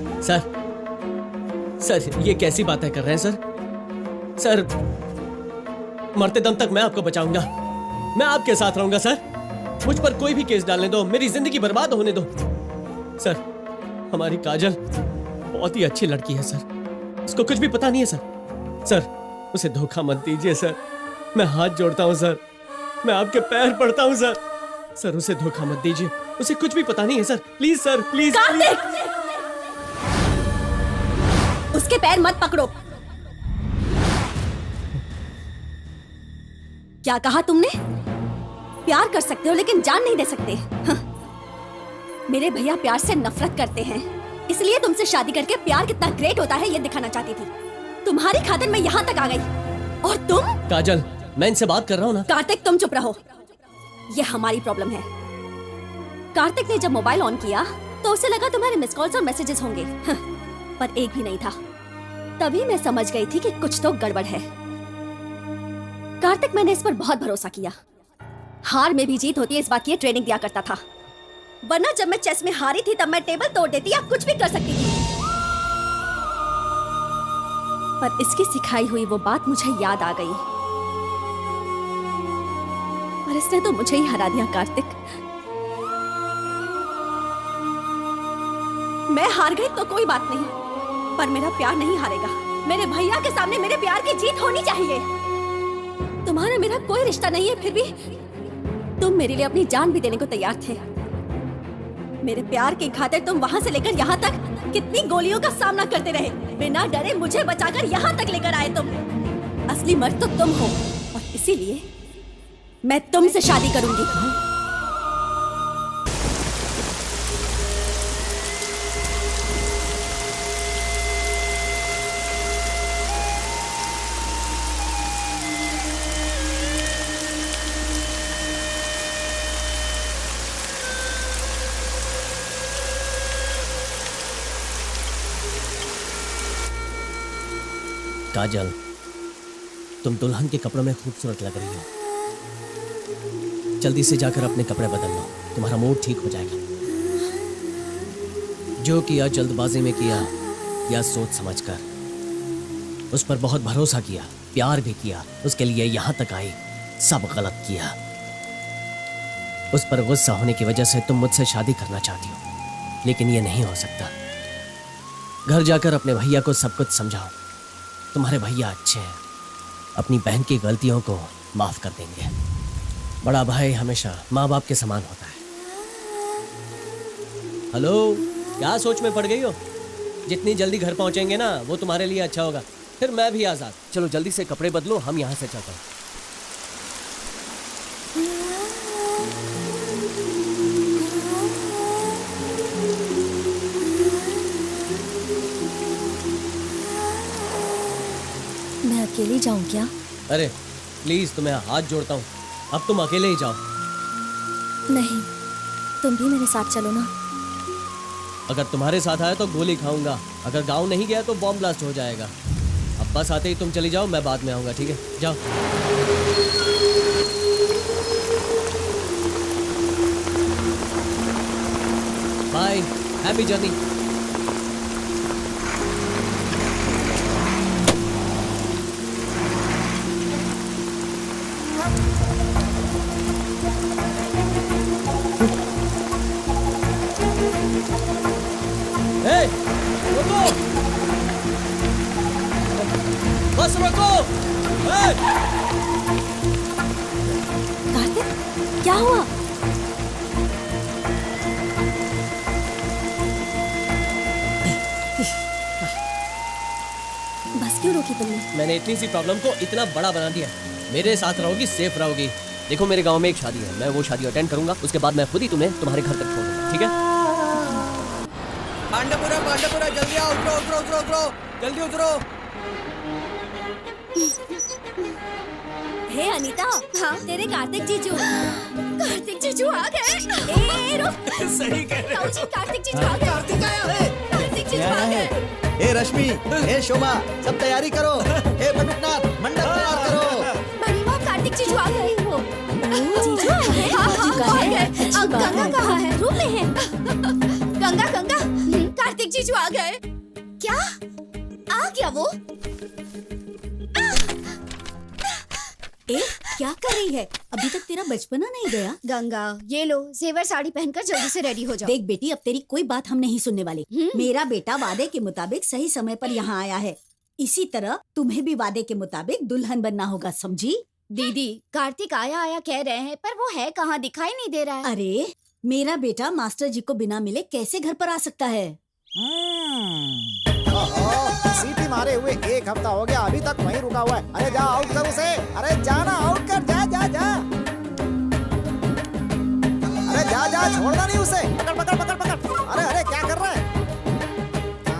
सर, ये कैसी बातें कर रहे हैं सर? सर, मरते दम तक मैं आपको बचाऊंगा। मैं आपके साथ रहूंगा सर। मुझ पर कोई भी केस डालने दो, मेरी जिंदगी बर्बाद होने दो। सर, हमारी काजल बहुत ही अच्छी लड़की है सर। उसको कुछ भी पता नहीं है सर। सर, उसे धोखा मत दीजिए सर। मैं हाथ जोड़ता हूं सर। मैं आपके पैर पड़ता हूं सर। सर, उसे धोखा मत दीजिए। उसे कुछ भी पता नहीं है sir. Please sir, please. Kartik! उसके पैर मत पकड़ो। क्या कहा तुमने? प्यार कर सकते हो लेकिन जान नहीं दे सकते। हाँ। मेरे भैया प्यार से नफरत करते हैं, इसलिए तुमसे शादी करके प्यार कितना ग्रेट होता है ये दिखाना चाहती थी। तुम्हारी खातिर मैं यहाँ तक आ गई और तुम? काजल, मैं इनसे बात कर रहा हूँ ना। कार्तिक, तुम चुप रहो। ये हमारी प्रॉब्लम है। कार्तिक ने जब मोबाइल ऑन किया तो उसे लगा तुम्हारे मिस कॉल्स और मैसेजेस होंगे, हाँ, पर एक भी नहीं था। तभी मैं समझ गई थी कि कुछ तो गड़बड़ है। कार्तिक, मैंने इस पर बहुत भरोसा किया। हार में भी जीत होती है इस बात की ट्रेनिंग दिया करता था, वरना जब मैं चेस में हारी थी तब मैं टेबल तोड़ देती या कुछ भी कर सकती थी। पर इसकी सिखाई हुई वो बात मुझे याद आ गई और इसने तो मुझे ही हरा दिया। कार्तिक, मैं हार गई तो कोई बात नहीं, पर मेरा प्यार नहीं हारेगा। मेरे भैया के सामने मेरे प्यार की जीत होनी चाहिए। तुम्हारा मेरा कोई रिश्ता नहीं है, फिर भी तुम मेरे लिए अपनी जान भी देने को तैयार थे। मेरे प्यार की खातिर तुम वहां से लेकर यहाँ तक कितनी गोलियों का सामना करते रहे। बिना डरे मुझे बचाकर यहाँ तक लेकर आए तुम। असली मर्द तो तुम हो और इसीलिए मैं तुमसे शादी करूंगी। काजल, तुम दुल्हन के कपड़ों में खूबसूरत लग रही हो। जल्दी से जाकर अपने कपड़े बदल लो, तुम्हारा मूड ठीक हो जाएगा। जो किया जल्दबाजी में किया या सोच समझकर। उस पर बहुत भरोसा किया, प्यार भी किया, उसके लिए यहाँ तक आई, सब गलत किया। उस पर गुस्सा होने की वजह से तुम मुझसे शादी करना चाहती हो, लेकिन ये नहीं हो सकता। घर जाकर अपने भैया को सब कुछ समझाओ। तुम्हारे भैया अच्छे हैं, अपनी बहन की गलतियों को माफ कर देंगे। बड़ा भाई हमेशा माँ बाप के समान होता है। हेलो, क्या सोच में पड़ गई हो? जितनी जल्दी घर पहुंचेंगे ना वो तुम्हारे लिए अच्छा होगा, फिर मैं भी आजाद। चलो जल्दी से कपड़े बदलो, हम यहाँ से चलते हैं। मैं अकेली जाऊं क्या? अरे प्लीज, तुम्हें हाथ जोड़ता हूँ, अब तुम अकेले ही जाओ। नहीं, तुम भी मेरे साथ चलो ना। अगर तुम्हारे साथ आया तो गोली खाऊंगा, अगर गांव नहीं गया तो बॉम्ब ब्लास्ट हो जाएगा। अब बस आते ही तुम चली जाओ, मैं बाद में आऊंगा, ठीक है? जाओ। Bye, happy journey. रुको! बस रुको! कार्तिक, क्या हुआ? बस क्यों रोकी तुमने? मैंने इतनी सी प्रॉब्लम को इतना बड़ा बना दिया। मेरे साथ रहोगी, सेफ रहोगी। देखो, मेरे गांव में एक शादी है, मैं वो शादी अटेंड करूंगा, उसके बाद मैं खुद ही तुम्हें तुम्हारे घर तक छोड़ दूंगा, ठीक है? पांडपुरा, पांडपुरा, जल्दी आओ, उतरो उतरो उतरो उतरो, जल्दी उतरो। हे अनीता, हाँ? तेरे कार्तिक जीजू आ गए। ए रुक, सही कह रहे हो। कार्तिक जीजू आ गए। कार्तिक आया है। कार्तिक जीजू आ गए। ए रश्मि, ए शोभा, सब तैयारी करो। ए बटुकनाथ, मंडप तैयार करो। बड़ी माँ, कार्तिक जीजू आ गए। जीजू आ गए? हाँ, आ गए। गंगा कहाँ है? रूम में है। गंगा, गंगा, कार्तिक जीजू आ गए। क्या आ गया वो? क्या कर रही है? अभी तक तेरा बचपना नहीं गया? गंगा, ये लो जेवर साड़ी पहनकर जल्दी से रेडी हो जाओ। देख बेटी, अब तेरी कोई बात हम नहीं सुनने वाले। मेरा बेटा वादे के मुताबिक सही समय पर यहाँ आया है। इसी तरह तुम्हें भी वादे के मुताबिक दुल्हन बनना होगा, समझी? दीदी, कार्तिक आया आया कह रहे हैं, पर वो है कहाँ, दिखाई नहीं दे रहा है। अरे मेरा बेटा मास्टर जी को बिना मिले कैसे घर पर आ सकता है? सीटी मारे हुए 1 हफ्ता हो गया, अभी तक वहीं रुका हुआ है। अरे जा, आउट कर उसे। अरे जाना, आउट कर, जा जा जा। अरे जा जा, छोड़ना नहीं उसे। पकड़ पकड़ पकड़ पकड़। अरे अरे क्या कर रहा है?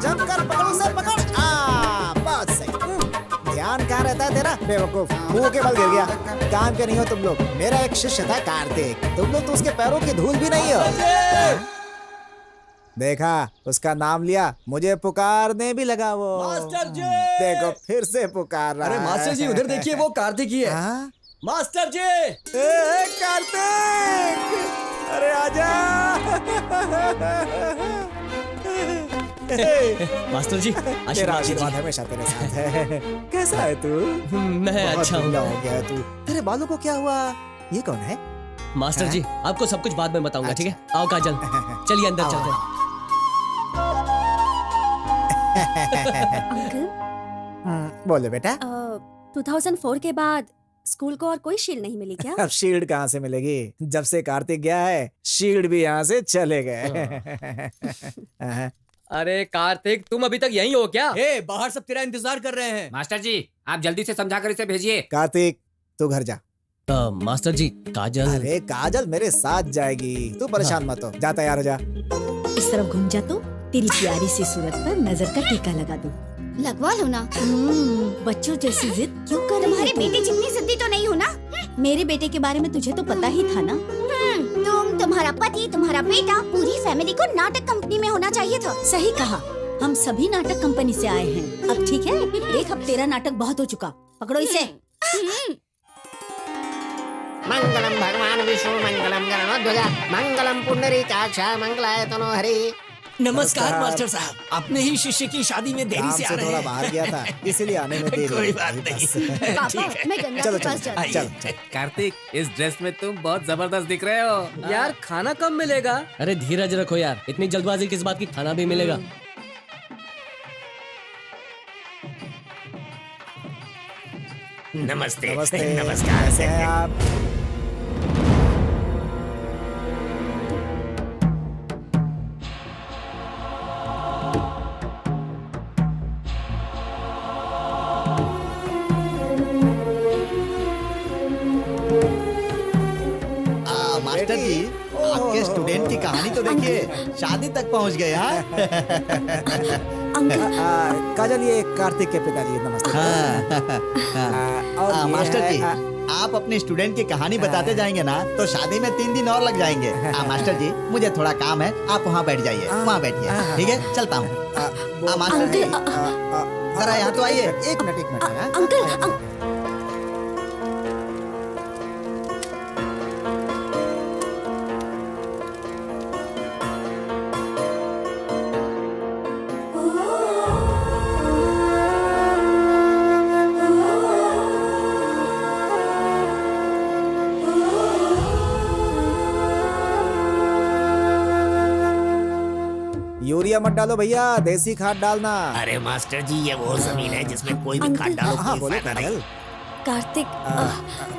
जंप कर, पकड़ उसे, पकड़। बस सही। ध्यान कहाँ रहता है तेरा बेवकूफ? मुंह के बल गिर गया। काम के नहीं हो तुम लोग। मेरा एक शिष्य था कार्तिक, तुम लोग तो उसके पैरों की धूल भी नहीं हो। देखा, उसका नाम लिया, मुझे पुकारने भी लगा वो। मास्टर जी! देखो फिर से पुकार रहा है। अरे मास्टर जी, उधर देखिए, वो कार्तिक ही है। मास्टर जी! कार्तिक! अरे आजा! मास्टर जी, तेरा आशीर्वाद हमेशा तेरे साथ है। कैसा है तू? मैं बहुत अच्छा हूँ। ढीला हो गया है तू। तेरे बालों को क्या हुआ? ये कौन है? मास्टर जी, आपको सब कुछ बाद में बताऊंगा, ठीक है? आओ काजल, चलिए अंदर चलते हैं। अंकल, बोले बेटा। 2004 के बाद स्कूल को और कोई शील्ड नहीं मिली क्या? अब शील्ड कहाँ से मिलेगी? जब से कार्तिक गया है, शील्ड भी यहाँ से चले गए। अरे कार्तिक, तुम अभी तक यहीं हो क्या? ए, बाहर सब तेरा इंतजार कर रहे हैं। मास्टर जी, आप जल्दी से समझाकर इसे भेजिए। कार्तिक, तू घर जा। मास्टर जी, काजल। अरे काजल मेरे साथ जाएगी, तू परेशान मत हो। जा, तैयार हो जा। इस तरफ घूम जा तो तेरी प्यारी सी सूरत पर नजर का टीका लगा दूं। लगवा लो ना। बच्चों जैसी जिद क्यों कर रही तुम्हारे है? बेटे जितनी जिद्दी तो नहीं हो ना। मेरे बेटे के बारे में तुझे तो पता ही था ना। तुम, तुम्हारा पति, तुम्हारा बेटा, पूरी फैमिली को नाटक कंपनी में होना चाहिए था। सही कहा, हम सभी नाटक कंपनी से आए हैं। अब ठीक है, देख अब तेरा नाटक बहुत हो चुका। पकड़ो इसे। मंगलम भगवान विष्णु मंगलम गणध्वज मंगलम पुंडरीकाक्ष मंगलाय तनो हरि। नमस्कार मास्टर साहब, अपने ही शिष्य की शादी में देरी से आ रहे थोड़ा हैं। बाहर गया था, इसलिए आने में देरी। कोई बात नहीं। पापा, मैं गंगा चलो के पास चलो जाती चलो हूँ। चलो। कार्तिक, इस ड्रेस में तुम बहुत जबरदस्त दिख रहे हो। यार खाना कब मिलेगा? अरे धीरज रखो यार, इतनी जल्दबाजी किस बात की? खाना भी मिलेगा। नमस्ते। नमस्ते। नमस्कार। कैसे हैं आप? मास्टर जी, आपके स्टूडेंट की कहानी तो देखिए, शादी तक पहुंच गए। काजल, ये कार्तिक के पिताजी, नमस्ते। और ये मास्टर है, जी, आप अपने स्टूडेंट की कहानी बताते जाएंगे ना तो शादी में 3 दिन और लग जाएंगे। मास्टर जी, मुझे थोड़ा काम है, आप वहाँ बैठ जाइए। वहाँ बैठिए, ठीक है? चलता हूँ। मास्टर जी, जरा यहाँ तो आइए। एक मिनट। अंकल, यूरिया मत डालो भैया, देसी खाद डालना। अरे मास्टर जी, ये वो जमीन है जिसमें कोई भी खाद डालो हाँ, कोई बोलो फायदा नहीं। कार्तिक,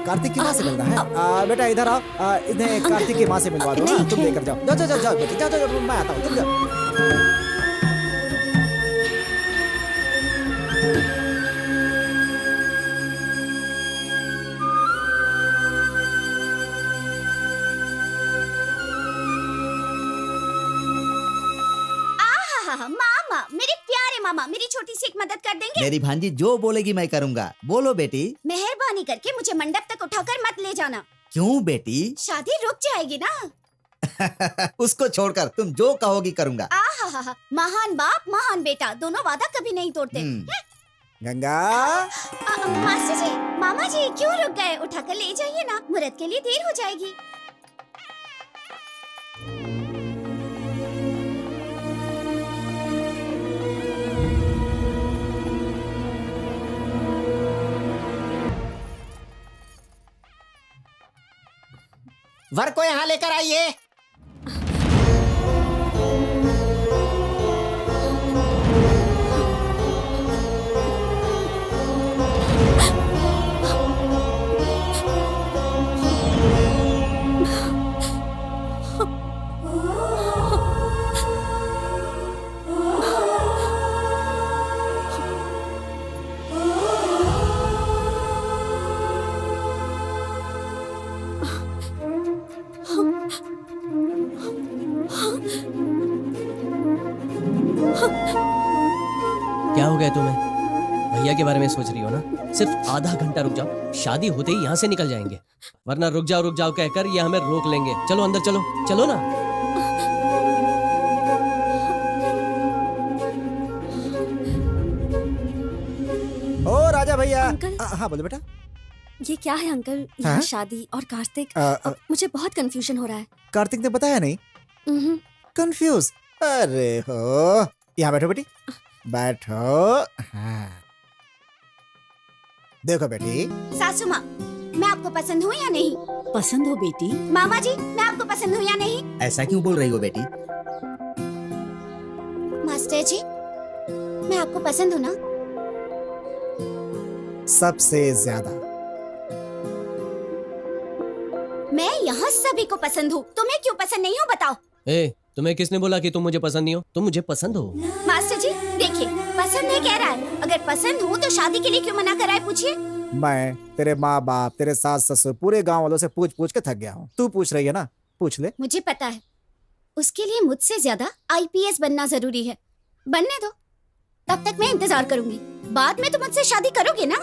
कार्तिक की माँ से मिलना है। बेटा इधर आओ, इन्हें कार्तिक की माँ से मिलवा दो। तुम लेकर जाओ। जाओ जाओ जाओ बेटी, जाओ जाओ, मैं आता हूँ, तुम जाओ। मामा, मेरे प्यारे मामा, मेरी छोटी सी एक मदद कर देंगे? मेरी भांजी जो बोलेगी मैं करूँगा। बोलो बेटी। मेहरबानी करके मुझे मंडप तक उठाकर मत ले जाना। क्यों बेटी? शादी रुक जाएगी ना। उसको छोड़कर तुम जो कहोगी करूँगा। आहा, महान बाप महान बेटा, दोनों वादा कभी नहीं तोड़ते। गंगा, मास्टर जी, मामा जी क्यों रुक गए? उठाकर ले जाइए ना, मुहूर्त के लिए देर हो जाएगी। वर को यहाँ लेकर आइए। क्या हो गया तुम्हें? भैया के बारे में सोच रही हो ना? सिर्फ आधा घंटा रुक जाओ, शादी होते ही यहाँ से निकल जाएंगे, वरना रुक जाओ कहकर ये हमें रोक लेंगे। चलो अंदर चलो, चलो ना। ओ राजा भैया। हाँ बोलो बेटा। ये क्या है अंकल? हाँ? यहाँ शादी और कार्तिक, मुझे बहुत कंफ्यूजन हो रहा है। कार्तिक ने बताया नहीं? कंफ्यूज? अरे हो, यहाँ बैठो बेटी, बैठो। हाँ। देखो बेटी। सासू माँ, मैं आपको पसंद हूँ या नहीं? पसंद हो बेटी? मामा जी, मैं आपको पसंद हूँ या नहीं? ऐसा क्यों बोल रही हो बेटी? मास्टर जी, मैं आपको पसंद हूँ ना? सबसे ज्यादा। मैं यहाँ सभी को पसंद हूँ, तुम्हें क्यों पसंद नहीं हो बताओ? ए, तुम्हें किसने बोला कि तुम मुझे पसंद नहीं हो? तुम मुझे पसंद हो। मास्टर जी देखिए, पसंद है कह रहा है, अगर पसंद हूँ तो शादी के लिए क्यों मना कर रहा है पूछिए। मैं तेरे माँ बाप, तेरे सास ससुर, पूरे गांव वालों से पूछ पूछ के थक गया हूँ। तू पूछ रही है ना, पूछ ले। मुझे पता है, उसके लिए मुझसे ज्यादा IPS बनना जरूरी है। बनने दो, तब तक मैं इंतजार करूंगी। बाद में तुम मुझसे शादी करोगे ना?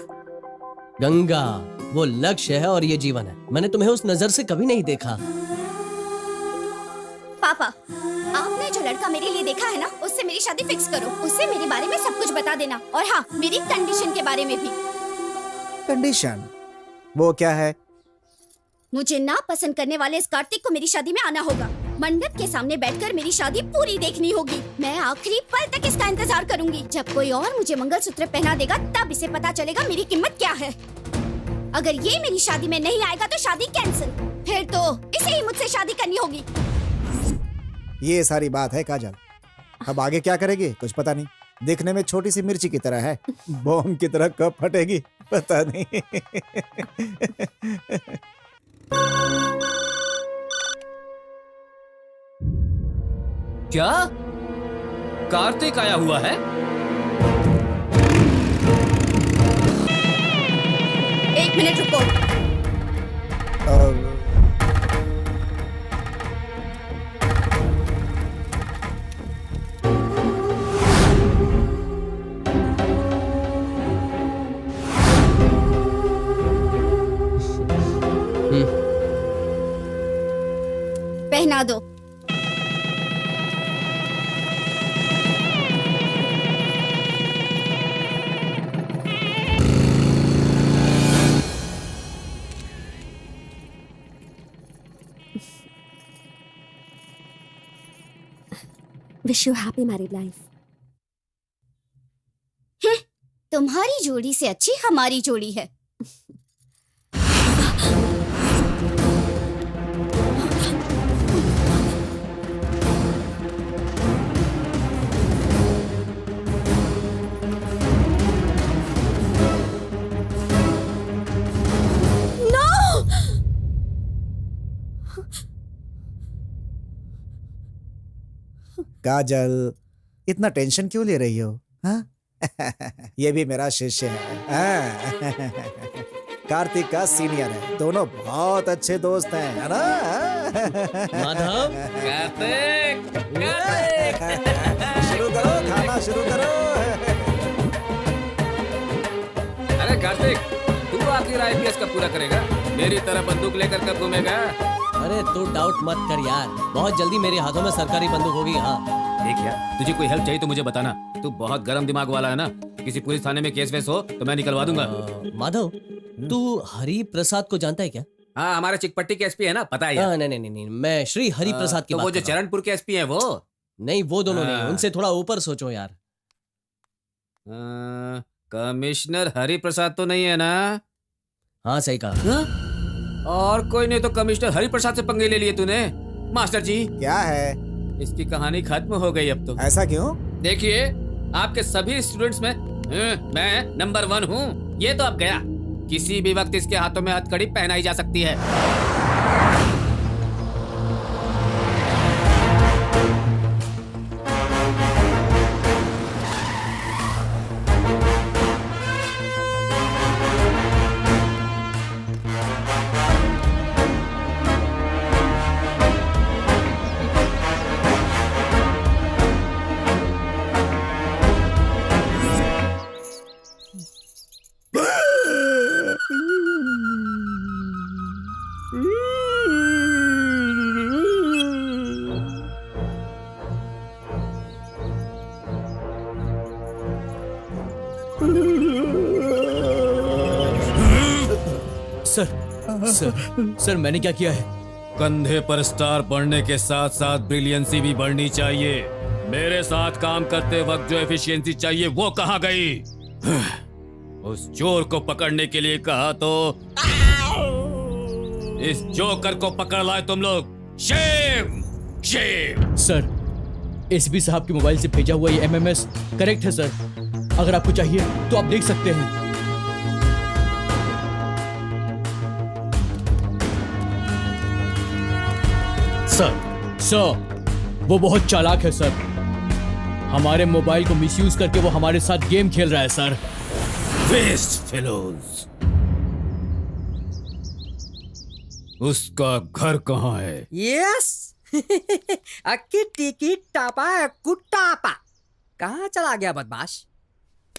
गंगा, वो लक्ष्य है और ये जीवन है। मैंने तुम्हें उस नजर से कभी नहीं देखा। पापा, आपने जो लड़का मेरे लिए देखा है ना, उससे मेरी शादी फिक्स करो। उससे मेरे बारे में सब कुछ बता देना, और हाँ, मेरी कंडीशन के बारे में भी। कंडीशन? वो क्या है? मुझे ना पसंद करने वाले इस कार्तिक को मेरी शादी में आना होगा। मंडप के सामने बैठकर मेरी शादी पूरी देखनी होगी। मैं आखिरी पल तक इसका इंतजार करूंगी। जब कोई और मुझे मंगलसूत्र पहना देगा, तब इसे पता चलेगा मेरी कीमत क्या है। अगर ये मेरी शादी में नहीं आएगा तो शादी कैंसिल। फिर तो इसे ही मुझसे शादी करनी होगी। ये सारी बात है काजल। अब आगे क्या करेगी कुछ पता नहीं। दिखने में छोटी सी मिर्ची की तरह है, बॉम्ब की तरह कब फटेगी पता नहीं। क्या कार्तिक आया हुआ है? एक मिनट रुको। पहना दो। Wish you happy married life. तुम्हारी जोड़ी से अच्छी हमारी जोड़ी है। काजल, इतना टेंशन क्यों ले रही हो? हाँ? ये भी मेरा शिष्य है। हाँ? कार्तिक का सीनियर है, दोनों बहुत अच्छे दोस्त हैं, है ना? माधव, कार्तिक, शुरू करो, खाना शुरू करो। अरे कार्तिक, तू आखिर IPS कब पूरा करेगा? मेरी तरह बंदूक लेकर कब घूमेगा? अरे तू डाउट मत कर यार, बहुत जल्दी मेरे हाथों में सरकारी बंदूक होगी। हाँ देख यार, तुझे कोई हेल्प चाहिए तो मुझे बताना। तू बहुत गर्म दिमाग वाला है ना, किसी पुलिस थाने में केस वेस हो तो मैं निकलवा दूंगा। माधव, तू हरि प्रसाद को जानता है क्या? हाँ, हमारे चिकपट्टी के SP है ना, पता है यार। नहीं, मैं श्री हरि प्रसाद की तो बात वो जो कर रहा हूं। चरणपुर के SP है वो? नहीं, वो दोनों नहीं, उनसे थोड़ा ऊपर सोचो यार। कमिश्नर हरि प्रसाद तो नहीं है ना? हाँ सही कहा। और कोई नहीं तो कमिश्नर हरिप्रसाद से पंगे ले लिए तूने। मास्टर जी, क्या है? इसकी कहानी खत्म हो गई अब तो। ऐसा क्यों? देखिए, आपके सभी स्टूडेंट्स में मैं नंबर 1 हूँ। ये तो अब गया। किसी भी वक्त इसके हाथों में हथकड़ी पहनाई जा सकती है। सर मैंने क्या किया है? कंधे पर स्टार बढ़ने के साथ साथ ब्रिलियंसी भी बढ़नी चाहिए। मेरे साथ काम करते वक्त जो एफिशिएंसी चाहिए वो कहाँ गई? उस चोर को पकड़ने के लिए कहा तो इस जोकर को पकड़ लाए तुम लोग। Shem, Shem. सर, एसपी साहब के मोबाइल से भेजा हुआ ये एमएमएस करेक्ट है सर। अगर आपको चाहिए तो आप देख सकते हैं। सर, वो बहुत चालाक है सर। हमारे मोबाइल को मिसयूज करके वो हमारे साथ गेम खेल रहा है सर। Waste fellows. उसका घर कहाँ है? यस अक्की टिकी टापा कुटापा। कहाँ चला गया बदमाश?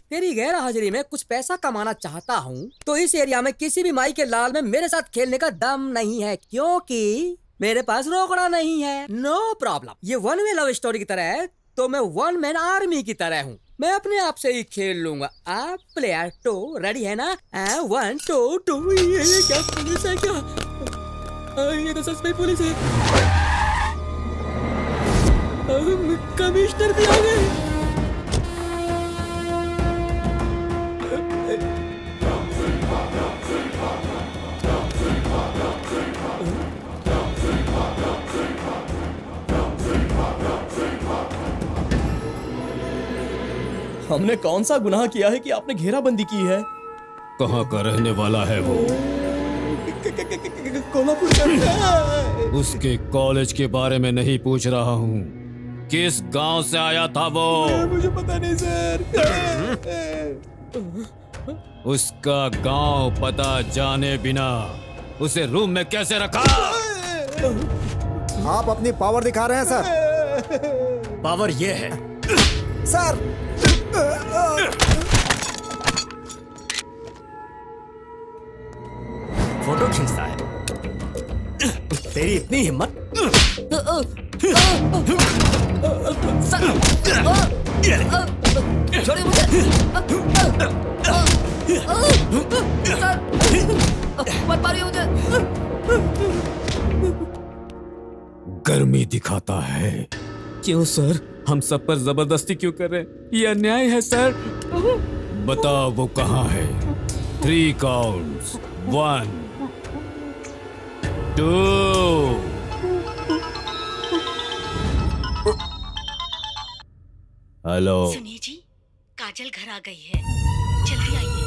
तेरी गैर हाजिरी में कुछ पैसा कमाना चाहता हूँ तो इस एरिया में किसी भी माई के लाल में मेरे साथ खेलने का दम नहीं है, क्योंकि मेरे पास रोकड़ा नहीं है। No problem. ये वन वे लव स्टोरी की तरह है तो मैं वन मैन आर्मी की तरह हूँ। मैं अपने आप से ही खेल लूंगा। आप प्लेयर 2 रेडी है ना? 1 2 2। ये क्या पुलिस है क्या? ये तो सच में पुलिस है। कमिश्नर भी आ गए। हमने कौन सा गुनाह किया है कि आपने घेराबंदी की है? कहाँ का रहने वाला है वो? कोल्हापुर का। उसके कॉलेज के बारे में नहीं पूछ रहा हूँ। किस गांव से आया था वो? मुझे पता नहीं सर। उसका गांव पता जाने बिना उसे रूम में कैसे रखा? आप अपनी पावर दिखा रहे हैं सर। पावर ये है सर। फोटो खींचता है। तेरी इतनी हिम्मत? छोड़िए मुझे। सर, मत मारिए मुझे। गर्मी दिखाता है। क्यों सर? हम सब पर जबरदस्ती क्यों कर रहे हैं? ये अन्याय है सर। बताओ वो कहाँ है? 3 काउंट्स। 1 2। हेलो। सुनिए जी, काजल घर आ गई है, जल्दी आइए।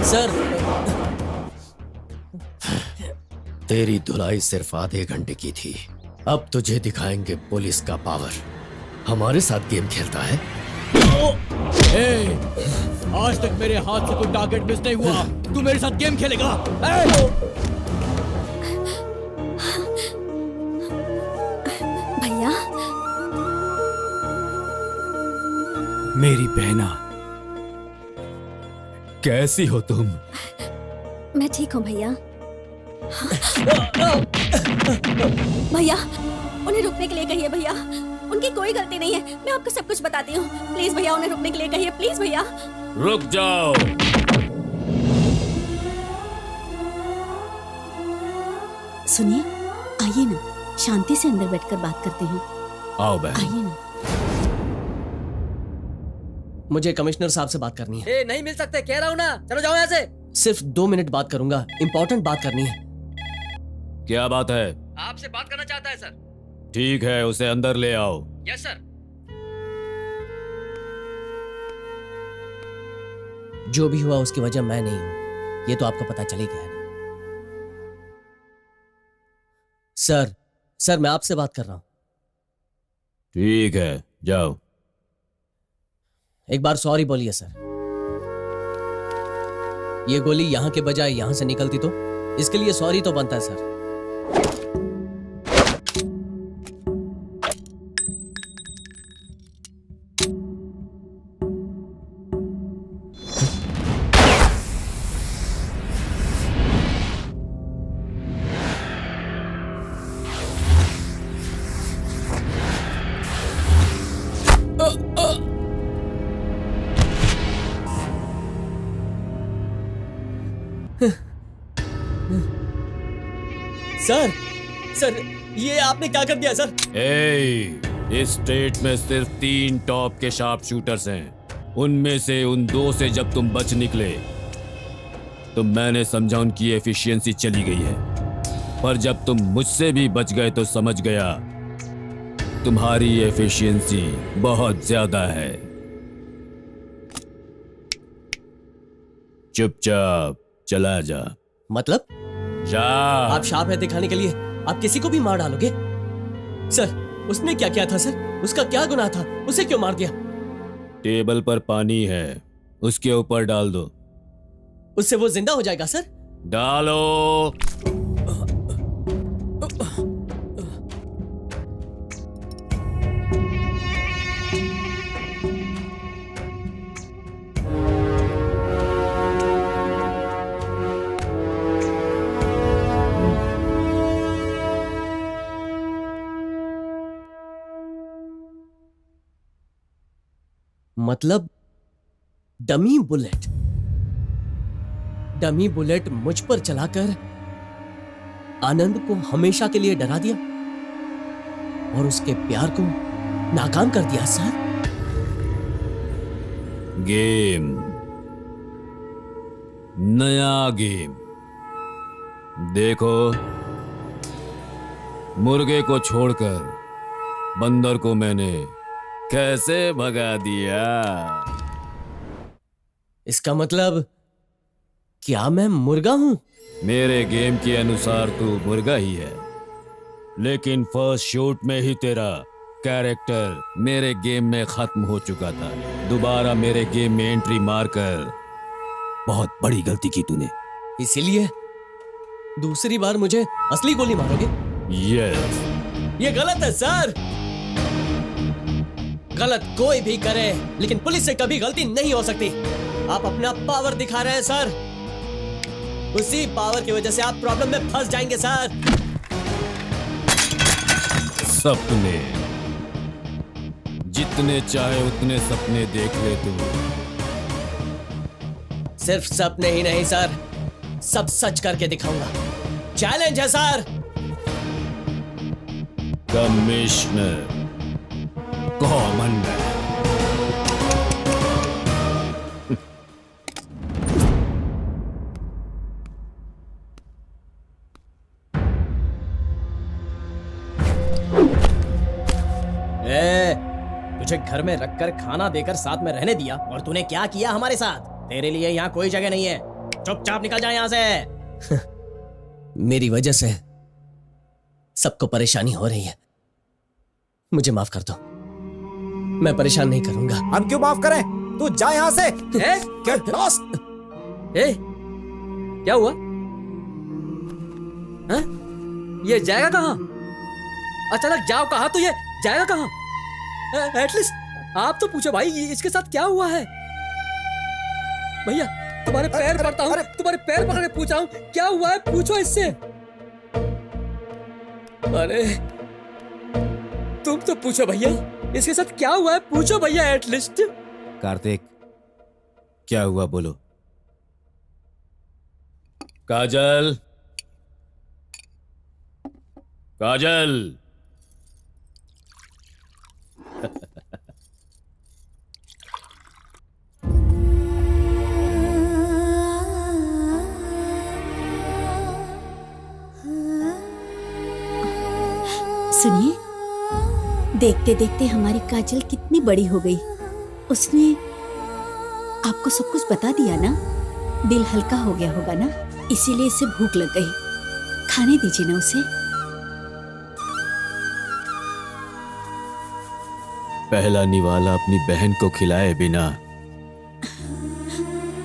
सर, तेरी धुलाई सिर्फ आधे घंटे की थी। अब तुझे दिखाएंगे पुलिस का पावर। हमारे साथ गेम खेलता है? आज तक मेरे हाथ से कोई टारगेट मिस नहीं हुआ। तू मेरे साथ गेम खेलेगा? भैया, मेरी बहना, कैसी हो तुम? मैं ठीक हूँ भैया। भैया, उन्हें रुकने के लिए कहिए भैया। उनकी कोई गलती नहीं है। मैं आपको सब कुछ बताती हूँ। प्लीज भैया, उन्हें रुकने के लिए कहिए। प्लीज भैया। रुक जाओ। सुनिए, आइए ना, शांति से अंदर बैठकर बात करते हैं। आओ बहन। आइए ना। मुझे कमिश्नर साहब से बात करनी है। ए, नहीं मिल सकते, कह रहा हूँ ना, चलो जाओ यहाँ से। सिर्फ 2 मिनट बात करूंगा, इंपॉर्टेंट बात करनी है। क्या बात है? आपसे बात करना चाहता है सर। ठीक है, उसे अंदर ले आओ। Yes sir. जो भी हुआ उसकी वजह मैं नहीं हूं, ये तो आपको पता चल ही गया है। सर मैं आपसे बात कर रहा हूं। ठीक है, जाओ। एक बार सॉरी बोलिए सर। ये गोली यहां के बजाय यहां से निकलती तो इसके लिए सॉरी तो बनता है सर। सर ये आपने क्या कर दिया सर? इस स्टेट में सिर्फ 3 टॉप के शार्प शूटर्स हैं। उनमें से उन 2 से जब तुम बच निकले तो मैंने समझा उनकी एफिशिएंसी चली गई है, पर जब तुम मुझसे भी बच गए तो समझ गया तुम्हारी एफिशिएंसी बहुत ज्यादा है। चुपचाप चला जा। मतलब? जा। आप शार्प है दिखाने के लिए आप किसी को भी मार डालोगे? सर उसने क्या किया था सर? उसका क्या गुनाह था? उसे क्यों मार दिया? टेबल पर पानी है, उसके ऊपर डाल दो। उससे वो जिंदा हो जाएगा सर? डालो। मतलब डमी बुलेट मुझ पर चलाकर आनंद को हमेशा के लिए डरा दिया और उसके प्यार को नाकाम कर दिया सर। गेम, नया गेम। देखो, मुर्गे को छोड़कर बंदर को मैंने कैसे भगा दिया। इसका मतलब क्या मैं मुर्गा हूं? मेरे गेम के अनुसार तू मुर्गा ही है, लेकिन फर्स्ट शूट में ही तेरा कैरेक्टर मेरे गेम में खत्म हो चुका था। दोबारा मेरे गेम में एंट्री मारकर बहुत बड़ी गलती की तूने। इसीलिए दूसरी बार मुझे असली गोली मारोगे? यस। ये गलत है सर। गलत कोई भी करे, लेकिन पुलिस से कभी गलती नहीं हो सकती। आप अपना पावर दिखा रहे हैं सर। उसी पावर की वजह से आप प्रॉब्लम में फंस जाएंगे सर। सपने, जितने चाहे उतने सपने देख ले तू। सिर्फ सपने ही नहीं सर, सब सच करके दिखाऊंगा। चैलेंज है सर। Commissioner common man. तुझे घर में रखकर खाना देकर साथ में रहने दिया और तूने क्या किया हमारे साथ? तेरे लिए यहाँ कोई जगह नहीं है, चुपचाप निकल जा यहाँ से। मेरी वजह से सबको परेशानी हो रही है, मुझे माफ कर दो। मैं परेशान नहीं करूंगा। हम क्यों माफ करें? तू जा यहाँ से। Get lost! क्या हुआ? हाँ? ये जाएगा कहाँ? अचानक जाओ कहा तो ये जाएगा कहाँ? एटलीस्ट आप तो पूछो भाई, इसके साथ क्या हुआ है? भैया तुम्हारे पैर पड़ता हूँ, तुम्हारे पैर पकड़ के पूछ रहा हूँ क्या हुआ है, पूछो इससे। अरे तुम तो पूछो भैया, इसके साथ क्या हुआ है, पूछो भैया एटलीस्ट। कार्तिक, क्या हुआ बोलो। काजल, काजल। सुनिए, देखते देखते हमारी काजल कितनी बड़ी हो गई। उसने आपको सब कुछ बता दिया ना, दिल हल्का हो गया होगा ना, इसीलिए इसे भूख लग गई। खाने दीजिए ना उसे। पहला निवाला अपनी बहन को खिलाए बिना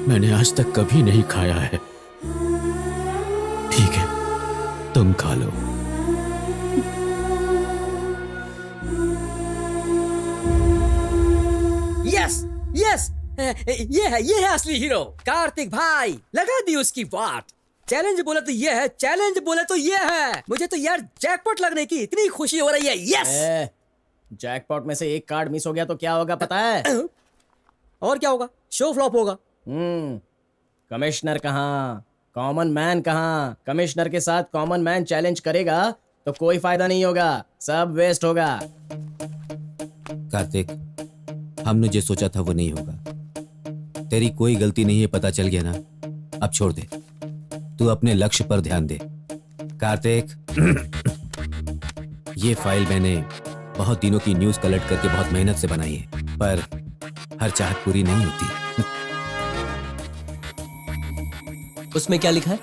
मैंने आज तक कभी नहीं खाया है। ठीक है, तुम खा लो। यस यस, ये है असली हीरो कार्तिक भाई। लगा दी उसकी बात। चैलेंज बोले तो ये है, चैलेंज बोले तो ये है। मुझे तो यार जैकपॉट लगने की इतनी खुशी हो रही है। यस। जैकपॉट में से एक कार्ड मिस हो गया तो क्या होगा पता है? और क्या होगा? शो फ्लॉप होगा। कमिश्नर कहाँ, कॉमन मैन कहाँ? कमिश्नर के साथ कॉमन मैन चैलेंज करेगा तो कोई फायदा नहीं होगा, सब वेस्ट होगा। कार्तिक, हमने जो सोचा था वो नहीं होगा। तेरी कोई गलती नहीं है, पता चल गया ना। अब छोड़ दे, तू अपने लक्ष्य पर ध्यान दे। कार्तिक, ये फाइल मैंने बहुत दिनों की न्यूज़ कलेक्ट करके बहुत मेहनत से बनाई है, पर हर चाहत पूरी नहीं होती। उसमें क्या लिखा है?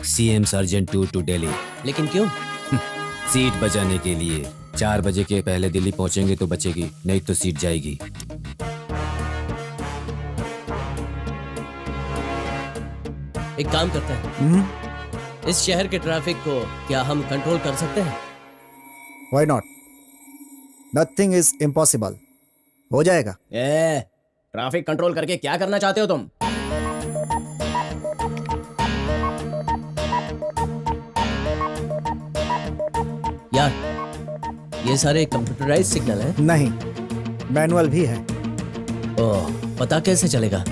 CM sergeant to Delhi. लेकिन क्यों? सीट बचाने के लिए। 4 बजे के पहले दिल्ली पहुंचेंगे तो बचेगी, नहीं तो सीट जाएगी। एक काम करते हैं, इस शहर के ट्रैफिक को क्या हम कंट्रोल कर सकते हैं? Why not? Nothing is impossible. हो जाएगा। ट्रैफिक कंट्रोल करके क्या करना चाहते हो तुम? यार, ये सारे कंप्यूटराइज सिग्नल हैं? नहीं, मैनुअल भी है। ओह, पता कैसे चलेगा?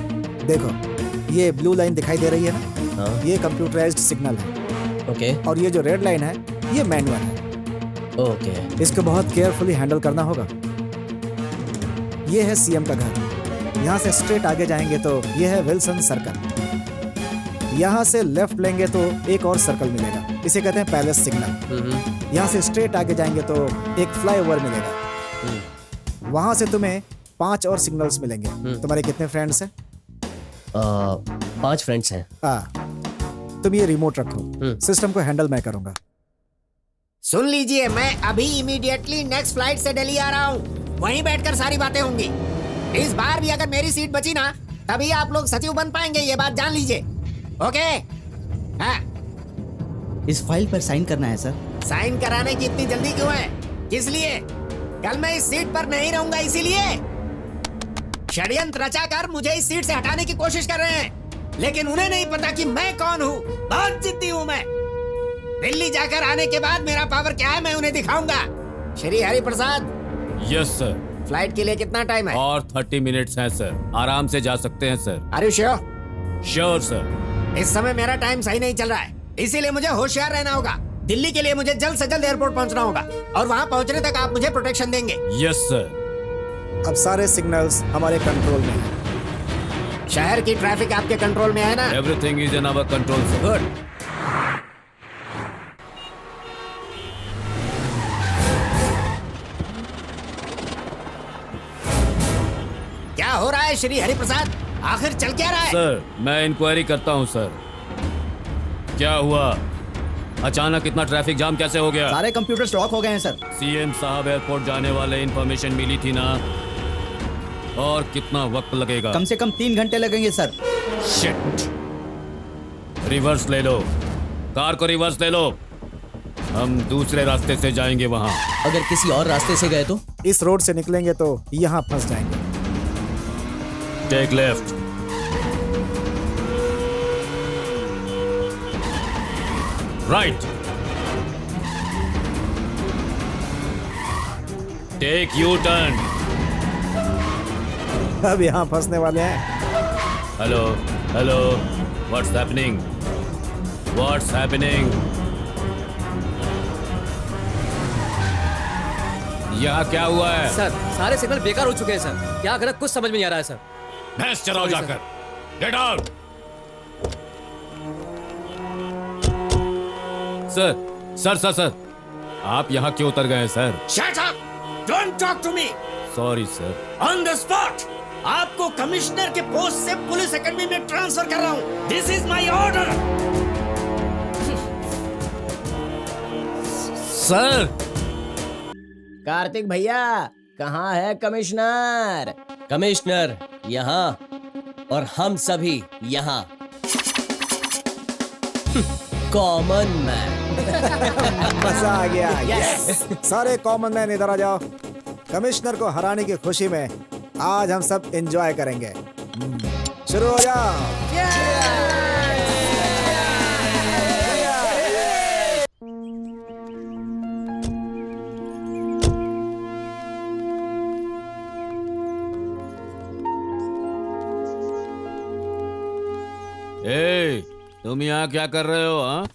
देखो, ये ब्लू लाइन दिखाई दे रही है ना? हाँ? ये कंप्यूटराइज्ड सिग्नल है। ओके। और ये जो रेड लाइन है, ये मैनुअल है। ओके। इसको बहुत केयरफुली हैंडल करना होगा। ये है सीएम का घर। यहाँ से स्ट्रेट आगे जाएंगे तो ये है विल्सन सर्कल। यहाँ से लेफ्ट लेंगे तो एक और सर्कल मिलेगा, इसे कहते हैं पैलेस सिग्नल। यहाँ से स्ट्रेट आगे जाएंगे तो एक फ्लाईओवर मिलेगा। वहाँ से तुम्हें 5 और सिग्नल्स मिलेंगे। तुम्हारे कितने फ्रेंड्स हैं? 5 फ्रेंड्स हैं। तुम ये रिमोट रखो, सिस्टम को हैंडल मैं करूंगा। सुन लीजिए, मैं अभी इमीडिएटली नेक्स्ट फ्लाइट से दिल्ली आ रहा हूँ। वहीं बैठकर सारी बातें होंगी। इस बार भी अगर मेरी सीट बची ना, तभी आप लोग सचिव बन पाएंगे, ये बात जान लीजिए। ओके? हाँ। इस फाइल पर साइन करना है सर। साइन कराने की इतनी जल्दी क्यों है? किस लिए? कल मैं इस सीट पर नहीं रहूंगा, इसीलिए। षड्यंत्र रचाकर मुझे इस सीट से हटाने की कोशिश कर रहे हैं, लेकिन उन्हें नहीं पता कि मैं कौन हूँ। बहुत जिद्दी हूँ मैं। दिल्ली जाकर आने के बाद मेरा पावर क्या है मैं उन्हें दिखाऊंगा। Shri Hari Prasad. Yes sir. Flight के लिए कितना टाइम है? और 30 मिनट्स हैं सर, आराम से जा सकते हैं sir. Are you sure? Sure sir. इस समय मेरा टाइम सही नहीं चल रहा है, इसीलिए मुझे होशियार रहना होगा। दिल्ली के लिए मुझे जल्द से जल्द एयरपोर्ट पहुंचना होगा, और वहां पहुंचने तक आप मुझे प्रोटेक्शन देंगे। Yes sir. अब सारे सिग्नल्स हमारे कंट्रोल में हैं। शहर की ट्रैफिक आपके कंट्रोल में है ना? Everything is in our control sir. Good. क्या हो रहा है श्री हरिप्रसाद? आखिर चल क्या रहा है? सर, मैं इंक्वायरी करता हूं सर। क्या हुआ? अचानक इतना ट्रैफिक जाम कैसे हो गया? सारे कंप्यूटर स्टॉक हो गए हैं सर। सीएम साहब एयरपोर्ट जाने वाले इंफॉर्मेशन मिली थी ना? और कितना वक्त लगेगा? कम से कम 3 घंटे लगेंगे सर। शिट। रिवर्स ले लो, कार को रिवर्स ले लो। हम दूसरे रास्ते से जाएंगे वहां। अगर किसी और रास्ते से गए तो? इस रोड से निकलेंगे तो यहाँ फंस जाएंगे। Take left. Right. Take U turn. अब यहाँ फंसने वाले हैं। Hello hello, what's happening? What's happening? यहाँ क्या हुआ है? सर सारे सिग्नल बेकार हो चुके हैं सर। क्या करें कुछ समझ में नहीं आ रहा है सर। भैंस चराओ Sorry, जाकर। Get out. सर आप यहाँ क्यों उतर गए हैं sir? Shut up! Don't talk to me! Sorry sir. On the spot आपको कमिश्नर के पोस्ट से पुलिस एकेडमी में ट्रांसफर कर रहा हूँ। This is my order. Sir Kartik भैया कहाँ है कमिश्नर? कमिश्नर यहाँ और हम सभी यहाँ। Common man. मजा आ गया। यस। सारे कॉमन मैन इधर आ जाओ। कमिश्नर को हराने की खुशी में आज हम सब एंजॉय करेंगे। शुरू हो जाओ। ए, तुम यहाँ क्या कर रहे हो? हाँ,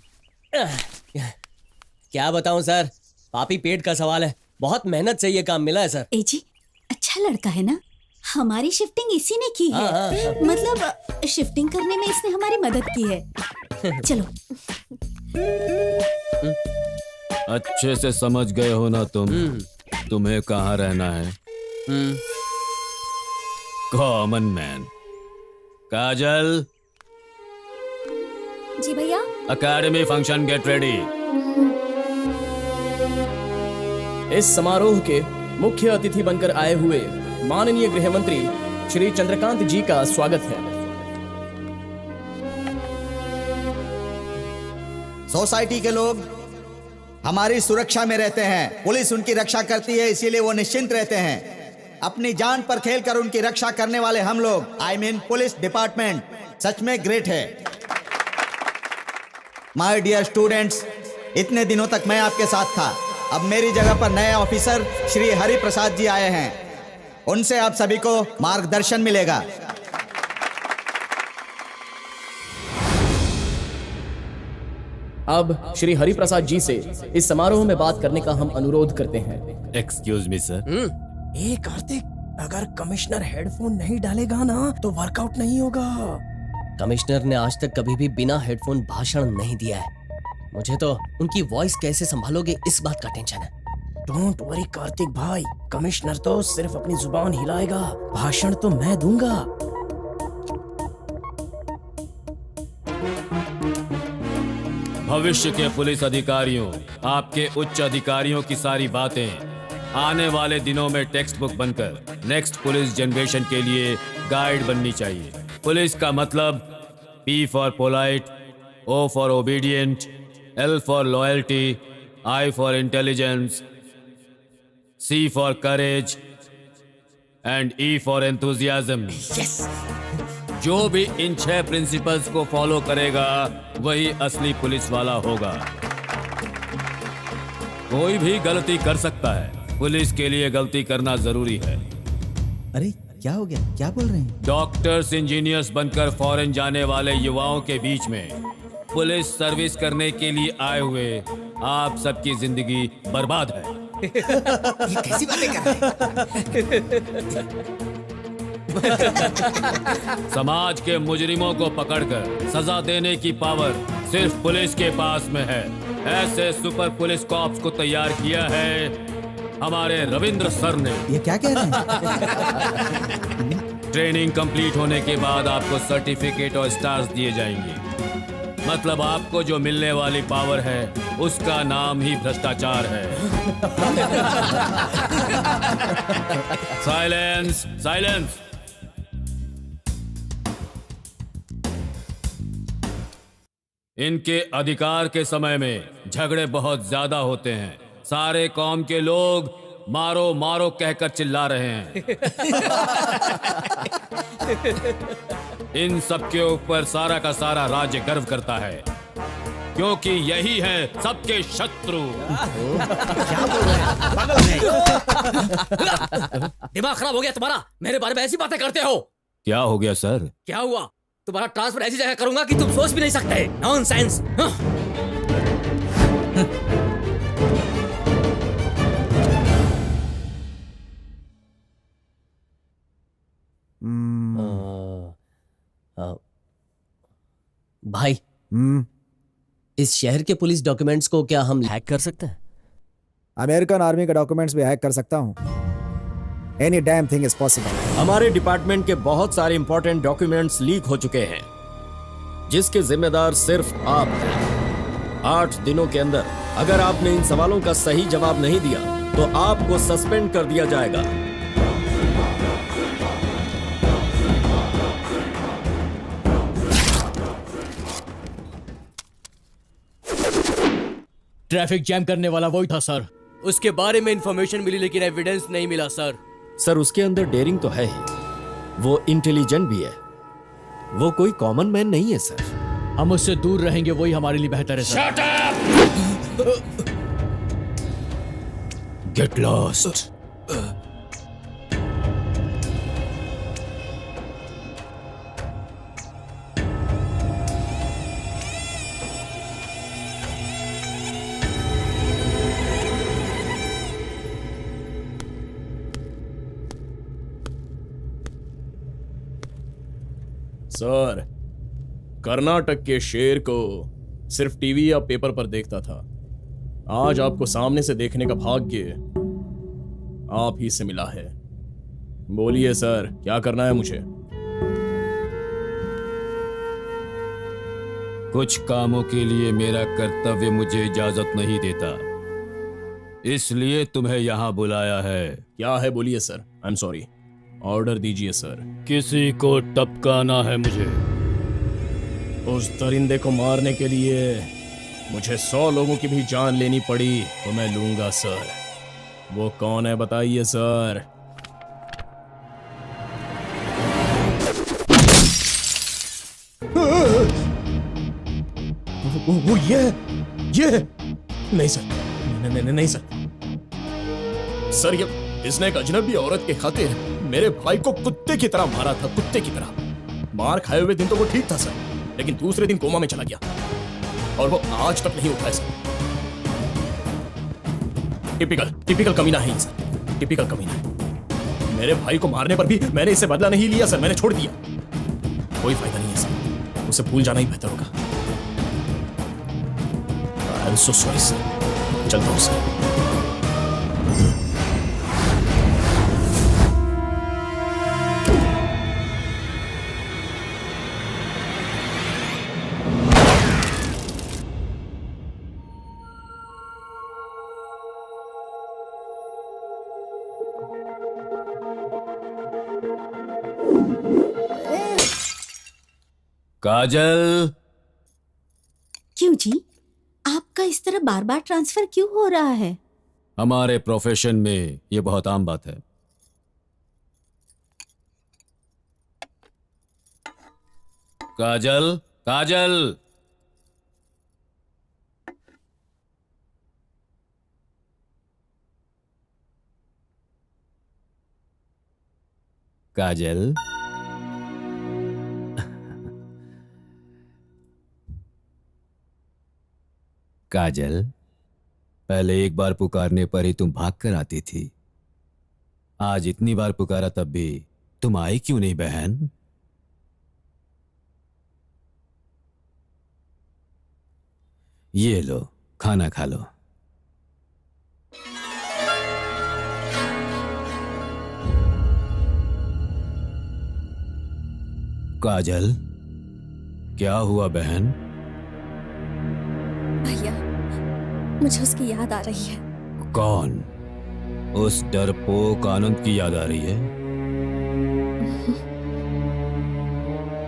क्या बताऊं सर, पापी पेट का सवाल है। बहुत मेहनत से ये काम मिला है सर। ए जी, अच्छा लड़का है ना? हमारी शिफ्टिंग इसी ने की है। हाँ। मतलब शिफ्टिंग करने में इसने हमारी मदद की है। चलो। अच्छे से समझ गए हो ना तुम? तुम्हें कहाँ रहना है? Common man. काजल, जी भैया। Academy function get ready. इस समारोह के मुख्य अतिथि बनकर आए हुए माननीय गृह मंत्री श्री चंद्रकांत जी का स्वागत है। सोसाइटी के लोग हमारी सुरक्षा में रहते हैं। पुलिस उनकी रक्षा करती है, इसीलिए वो निश्चिंत रहते हैं। अपनी जान पर खेलकर उनकी रक्षा करने वाले हम लोग, I mean पुलिस डिपार्टमेंट, सच में ग्रेट है। माय डियर स्टूडेंट्स, इतने दिनों तक मैं आपके साथ था। अब मेरी जगह पर नए ऑफिसर श्री हरि प्रसाद जी आए हैं। उनसे आप सभी को मार्गदर्शन मिलेगा। अब श्री हरि प्रसाद जी से इस समारोह में बात करने का हम अनुरोध करते हैं। Excuse me sir. ए कार्तिक, अगर कमिश्नर हेडफोन नहीं डालेगा ना तो वर्कआउट नहीं होगा। कमिश्नर ने आज तक कभी भी बिना हेडफोन भाषण नहीं दिया है। मुझे तो उनकी वॉइस कैसे संभालोगे इस बात का टेंशन है। डोंट वरी कार्तिक भाई, कमिश्नर तो सिर्फ अपनी जुबान हिलाएगा, भाषण तो मैं दूंगा। भविष्य के पुलिस अधिकारियों, आपके उच्च अधिकारियों की सारी बातें आने वाले दिनों में टेक्स्ट बुक बनकर नेक्स्ट पुलिस जनरेशन के लिए गाइड बननी चाहिए। पुलिस का मतलब P for polite, O for obedient, L for loyalty, I for intelligence, C for courage and E for enthusiasm. जो भी इन 6 प्रिंसिपल्स को फॉलो करेगा वही असली पुलिस वाला होगा। कोई भी गलती कर सकता है, पुलिस के लिए गलती करना जरूरी है। अरे क्या हो गया? क्या बोल रहे हैं? डॉक्टर्स, इंजीनियर्स बनकर फॉरेन जाने वाले युवाओं के बीच में पुलिस सर्विस करने के लिए आए हुए आप सबकी जिंदगी बर्बाद है। ये कैसी बातें कर रहे हैं? समाज के मुजरिमों को पकड़कर सजा देने की पावर सिर्फ पुलिस के पास में है। ऐसे सुपर पुलिस कॉप्स को तैयार किया है हमारे रविंद्र सर ने। ये क्या कह रहे हैं? ट्रेनिंग कंप्लीट होने के बाद आपको सर्टिफिकेट और स्टार्स दिए जाएंगे। मतलब आपको जो मिलने वाली पावर है उसका नाम ही भ्रष्टाचार है। Silence, silence. इनके अधिकार के समय में झगड़े बहुत ज्यादा होते हैं। सारे कौम के लोग मारो मारो कहकर चिल्ला रहे हैं। इन सब के ऊपर सारा का सारा राज्य गर्व करता है क्योंकि यही है सबके शत्रु। दिमाग खराब हो गया तुम्हारा? मेरे बारे में ऐसी बातें करते हो? क्या हो गया सर? क्या हुआ? तुम्हारा ट्रांसफर ऐसी जगह करूंगा कि तुम सोच भी नहीं सकते। नॉनसेंस। भाई, इस शहर के पुलिस डॉक्यूमेंट्स को क्या हम हैक कर सकते हैं? अमेरिकन आर्मी के डॉक्यूमेंट्स भी हैक कर सकता हूँ। Any damn thing is possible. हमारे डिपार्टमेंट के बहुत सारे इंपॉर्टेंट डॉक्यूमेंट्स लीक हो चुके हैं, जिसके जिम्मेदार सिर्फ आप हैं। 8 दिनों के अंदर अगर आपने इन सवालों का सही जवाब नहीं दिया तो आपको सस्पेंड कर दिया जाएगा। ट्रैफिक जैम करने वाला वही था सर। उसके बारे में इंफॉर्मेशन मिली लेकिन एविडेंस नहीं मिला सर। सर, उसके अंदर डेयरिंग to है, वो इंटेलिजेंट भी है, वो कोई कॉमन मैन नहीं है सर। हम उससे दूर रहेंगे, वही हमारे लिए बेहतर है sir. Get lost. Sir, Karnataka के शेर को सिर्फ टीवी या पेपर पर देखता था। आज आपको सामने से देखने का भाग्य आप ही से मिला है। बोलिए सर, क्या करना है मुझे? कुछ कामों के लिए मेरा कर्तव्य मुझे इजाजत नहीं देता, इसलिए तुम्हें यहाँ बुलाया है। क्या है बोलिए sir. I am sorry. Order दीजिए सर। किसी को टपकाना है मुझे। उस दरिंदे को मारने के लिए मुझे 100 लोगों की भी जान लेनी पड़ी तो मैं लूंगा सर। वो कौन है बताइए सर। वो ये नहीं सर, नहीं सर। सर, ये इसने एक अजनबी औरत के खातिर मेरे भाई को कुत्ते की तरह मारा था, कुत्ते की तरह। मार खाए हुए दिन तो वो ठीक था सर, लेकिन दूसरे दिन कोमा में चला गया और वो आज तक नहीं उठा है सर। टिपिकल कमीना है ये सर, टिपिकल कमीना है। मेरे भाई को मारने पर भी मैंने इससे बदला नहीं लिया सर, मैंने छोड़ दिया। कोई फायदा नहीं है सर, उसे भूल जाना ही बेहतर होगा। I am so sorry sir. चलता हूं सर। काजल। क्यों जी, आपका इस तरह बार बार ट्रांसफर क्यों हो रहा है? हमारे प्रोफेशन में ये बहुत आम बात है। काजल, काजल। काजल। काजल, पहले एक बार पुकारने पर ही तुम भाग कर आती थी, आज इतनी बार पुकारा तब भी तुम आई क्यों नहीं बहन? ये लो, खाना खा लो। काजल, क्या हुआ बहन? भैया, मुझे उसकी याद आ रही है। कौन? उस डरपोक आनंद की याद आ रही है?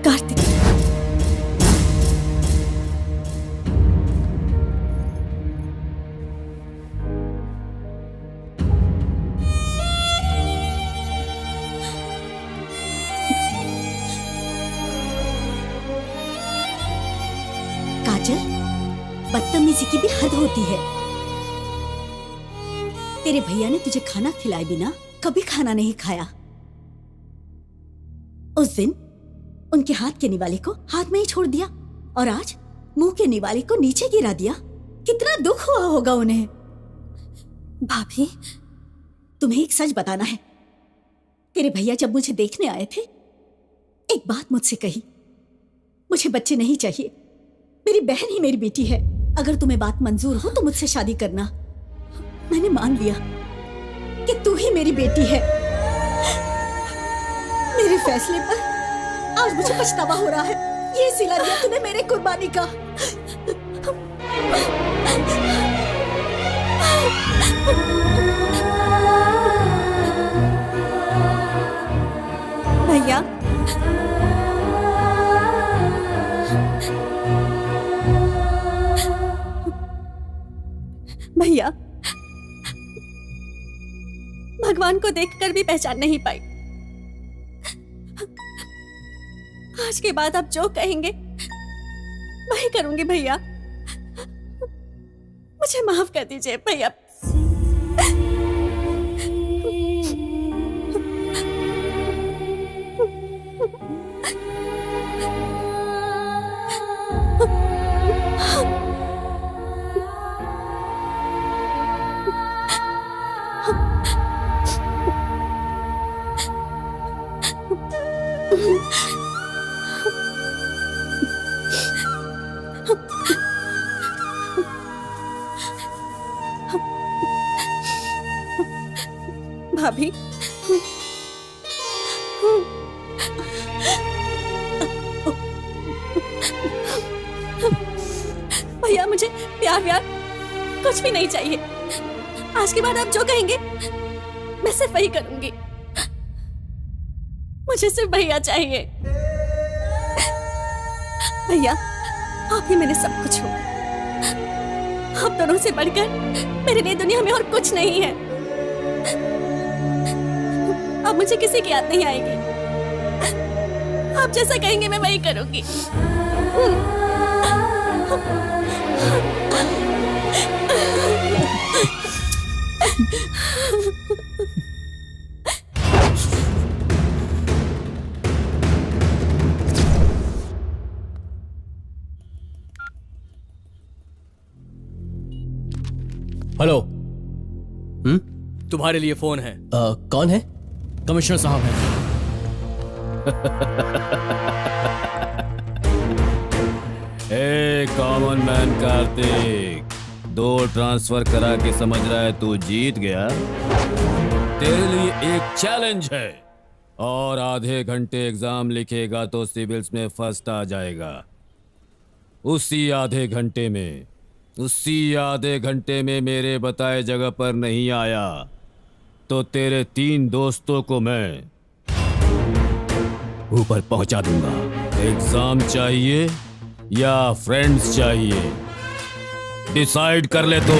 कार्तिक। काजल, बदतमीजी की भी हद होती है। तेरे भैया ने तुझे खाना खिलाए बिना कभी खाना नहीं खाया। उनके हाथ के निवाले को हाथ में ही छोड़ दिया और आज मुंह के निवाले को नीचे गिरा दिया। कितना दुख हुआ होगा उन्हें। भाभी, तुम्हें एक सच बताना है। तेरे भैया जब मुझे देखने आए थे, एक बात मुझसे कही, मुझे बच्चे नहीं चाहिए, मेरी बहन ही मेरी बेटी है। अगर तुम्हें बात मंजूर हो तो मुझसे शादी करना। मैंने मान लिया कि तू ही मेरी बेटी है। मेरे फैसले पर आज मुझे पछतावा हो रहा है। ये सिला दिया तूने मेरे कुर्बानी का। भैया, भैया, भगवान को देखकर भी पहचान नहीं पाई। आज के बाद आप जो कहेंगे वही करूंगी भैया। मुझे माफ कर दीजिए भैया। भाभी, भैया मुझे प्यार व्यार कुछ भी नहीं चाहिए। आज के बाद आप जो कहेंगे मैं सिर्फ वही करूंगी। मुझे सिर्फ भैया चाहिए। भैया, आप ही मेरे सब कुछ हो। आप दोनों से बढ़कर मेरे लिए दुनिया में और कुछ नहीं है। अब मुझे किसी की याद नहीं आएगी। आप जैसा कहेंगे मैं वही करूंगी। हेलो। तुम्हारे लिए फोन है। कौन है? कमिश्नर साहब हैं। ए कॉमन मैन कार्तिक, 2 ट्रांसफर करा के समझ रहा है तू जीत गया? तेरे लिए एक चैलेंज है, और आधे घंटे एग्जाम लिखेगा तो सिविल्स में फर्स्ट आ जाएगा। उसी आधे घंटे में मेरे बताए जगह पर नहीं आया तो तेरे 3 दोस्तों को मैं ऊपर पहुंचा दूंगा। एग्जाम चाहिए या फ्रेंड्स चाहिए? डिसाइड कर ले तो।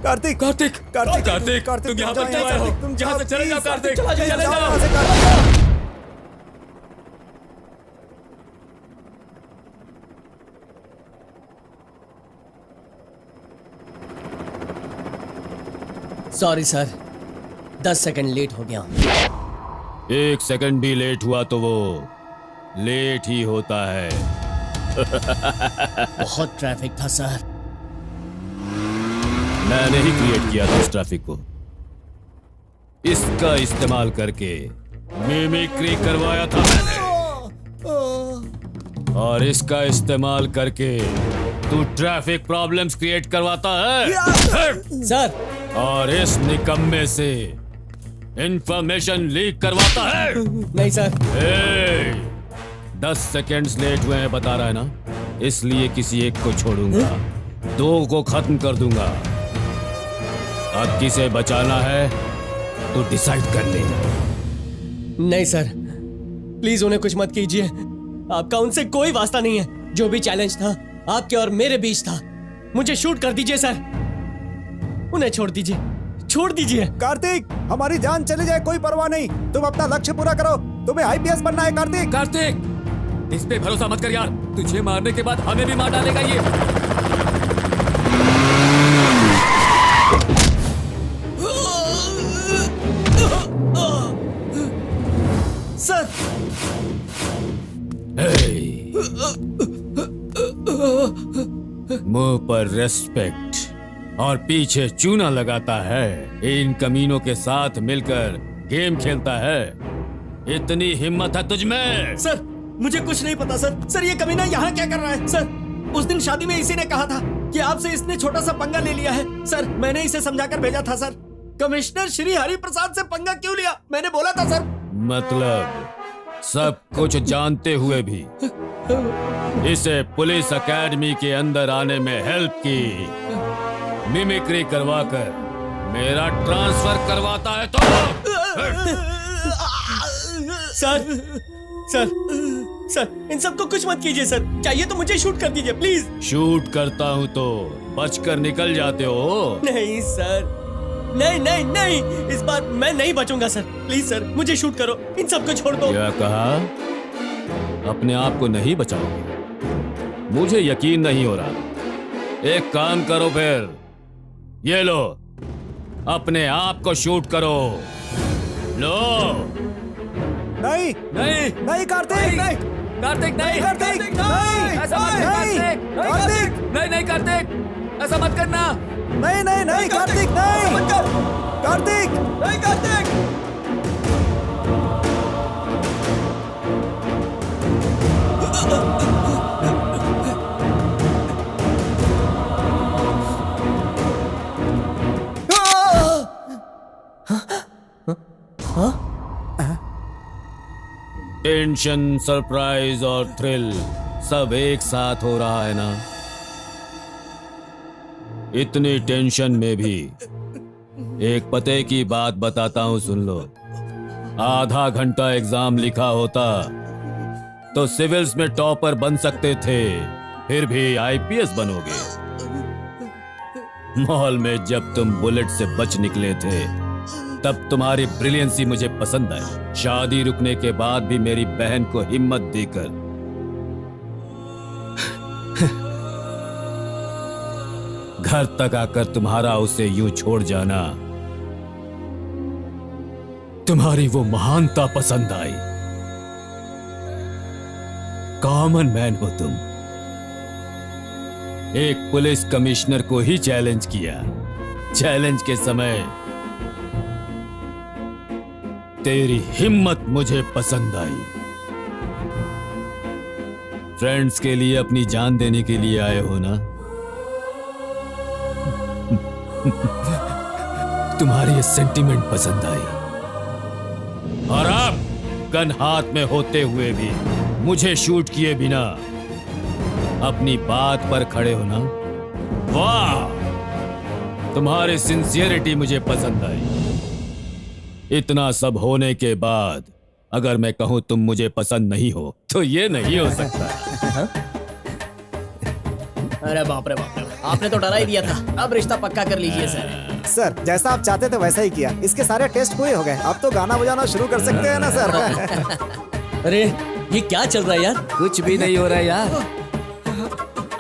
कार्तिक कार्तिक कार्तिक कार्तिक तुम यहाँ पर क्यों आए हो? तुम यहाँ से चले जाओ कार्तिक, चले चले जाओ जाओ। यहाँ से, Kartik. Sorry sir, 10 second late हो गया हूँ। 1 सेकंड भी लेट हुआ तो वो लेट ही होता है। बहुत ट्रैफिक था सर। मैंने ही क्रिएट किया था इस ट्रैफिक को। इसका इस्तेमाल करके मिमिक्री करवाया था मैंने, और इसका इस्तेमाल करके तू ट्रैफिक प्रॉब्लम्स क्रिएट करवाता है सर। और इस निकम्मे से इंफॉर्मेशन लीक करवाता है। नहीं सर। 10 सेकेंड्स लेट हुए हैं बता रहा है ना, इसलिए किसी एक को छोड़ूंगा, 2 को खत्म कर दूंगा। अब किसे बचाना है तो डिसाइड कर ले। नहीं सर, प्लीज उन्हें कुछ मत कीजिए। आपका उनसे कोई वास्ता नहीं है। जो भी चैलेंज था आपके और मेरे बीच था। मुझे शूट कर दीजिए सर, उन्हें छोड़ दीजिए, छोड़ दीजिए। कार्तिक, हमारी जान चली जाए कोई परवाह नहीं, तुम अपना लक्ष्य पूरा करो। तुम्हें आईपीएस बनना है कार्तिक। कार्तिक, इस पे भरोसा मत कर यार, तुझे मारने के बाद हमें भी मार डालेगा ये। सर। मुंह पर रेस्पेक्ट और पीछे चूना लगाता है, इन कमीनों के साथ मिलकर गेम खेलता है। इतनी हिम्मत है तुझ में? सर, मुझे कुछ नहीं पता सर। सर, ये कमीना यहाँ क्या कर रहा है? सर, उस दिन शादी में इसी ने कहा था कि आपसे इसने छोटा सा पंगा ले लिया है। सर, मैंने इसे समझाकर भेजा था सर। कमिश्नर श्री हरि प्रसाद से पंगा क्यों लिया? मैंने बोला था सर। मतलब सब कुछ जानते हुए भी इसे पुलिस एकेडमी के अंदर आने में हेल्प की, मिमिक्री करवाकर मेरा ट्रांसफर करवाता है तो? सर, सर, सर, इन सबको कुछ मत कीजिए सर। चाहिए तो मुझे शूट कर दीजिए प्लीज। शूट करता हूँ तो बचकर निकल जाते हो? नहीं सर, नहीं नहीं नहीं, इस बार मैं नहीं बचूंगा सर। प्लीज सर, मुझे शूट करो, इन सबको छोड़ दो। क्या कहा? अपने आप को नहीं बचाओगे? मुझे यकीन नहीं हो रहा। एक काम करो फिर, ये लो, अपने आप को शूट करो। लो। नहीं नहीं नहीं कार्तिक, नहीं कार्तिक, नहीं कार्तिक, नहीं ऐसा मत कर कार्तिक, कार्तिक, नहीं नहीं कार्तिक, ऐसा मत करना। नहीं नहीं नहीं कार्तिक, नहीं कार्तिक, नहीं कार्तिक। टेंशन, सरप्राइज और थ्रिल सब एक साथ हो रहा है ना? इतनी टेंशन में भी एक पते की बात बताता हूं, सुन लो। आधा घंटा एग्जाम लिखा होता तो सिविल्स में टॉपर बन सकते थे, फिर भी आईपीएस बनोगे। मॉल में जब तुम बुलेट से बच निकले थे तब तुम्हारी ब्रिलियंसी मुझे पसंद आई। शादी रुकने के बाद भी मेरी बहन को हिम्मत देकर घर तक आकर तुम्हारा उसे यूं छोड़ जाना, तुम्हारी वो महानता पसंद आई। कॉमन मैन हो तुम, एक पुलिस कमिश्नर को ही चैलेंज किया। चैलेंज के समय तेरी हिम्मत मुझे पसंद आई। फ्रेंड्स के लिए अपनी जान देने के लिए आए हो ना? तुम्हारी ये सेंटिमेंट पसंद आई। और अब गन हाथ में होते हुए भी मुझे शूट किए बिना अपनी बात पर खड़े हो ना? वाह, तुम्हारी सिंसियरिटी मुझे पसंद आई। इतना सब होने के बाद अगर मैं कहूं तुम मुझे पसंद नहीं हो तो ये नहीं हो सकता। अरे बाप रे बाप रे, आपने तो डरा ही दिया था। अब रिश्ता पक्का कर लीजिए सर। सर जैसा आप चाहते थे वैसा ही किया। इसके सारे टेस्ट पूरे हो गए, अब तो गाना बजाना शुरू कर सकते हैं ना सर? अरे ये क्या चल रहा है यार? कुछ भी नहीं हो रहा है यार।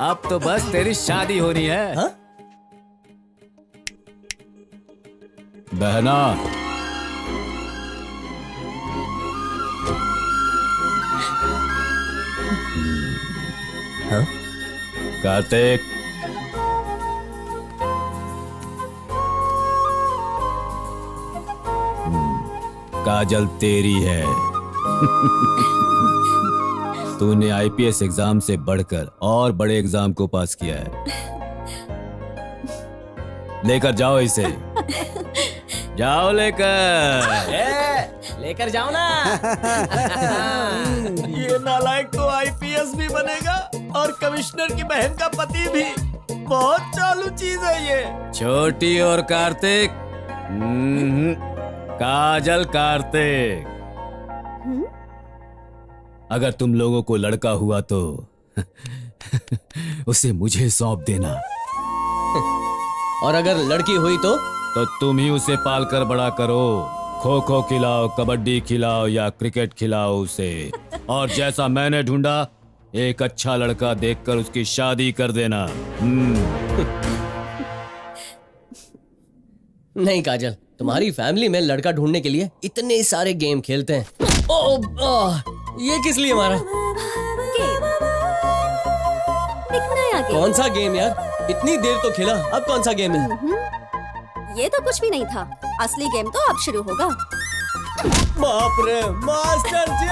अब तो बस तेरी शादी होनी है। हा? बहना, हाँ? कार्तिक, काजल तेरी है। तूने आईपीएस एग्जाम से बढ़कर और बड़े एग्जाम को पास किया है। लेकर जाओ इसे। जाओ लेकर जाओ ना। ये नालायक तो आईपीएस भी बनेगा और कमिश्नर की बहन का पति भी। बहुत चालू चीज है ये। छोटी और कार्तिक। काजल कार्तिक। अगर तुम लोगों को लड़का हुआ तो उसे मुझे सौंप देना। और अगर लड़की हुई तो तुम ही उसे पाल कर बड़ा करो। खो खो खिलाओ, कबड्डी खिलाओ या क्रिकेट खिलाओ उसे। और जैसा मैंने ढूंढा, एक अच्छा लड़का देखकर उसकी शादी कर देना। नहीं काजल, तुम्हारी फैमिली में लड़का ढूंढने के लिए इतने सारे गेम खेलते हैं। ये किस लिए मारा? एक नया गेम। कौन सा गेम यार? इतनी देर तो खेला, अब कौन सा गेम है? ये तो कुछ भी नहीं था। असली गेम तो अब शुरू होगा। बाप रे मास्टर जी!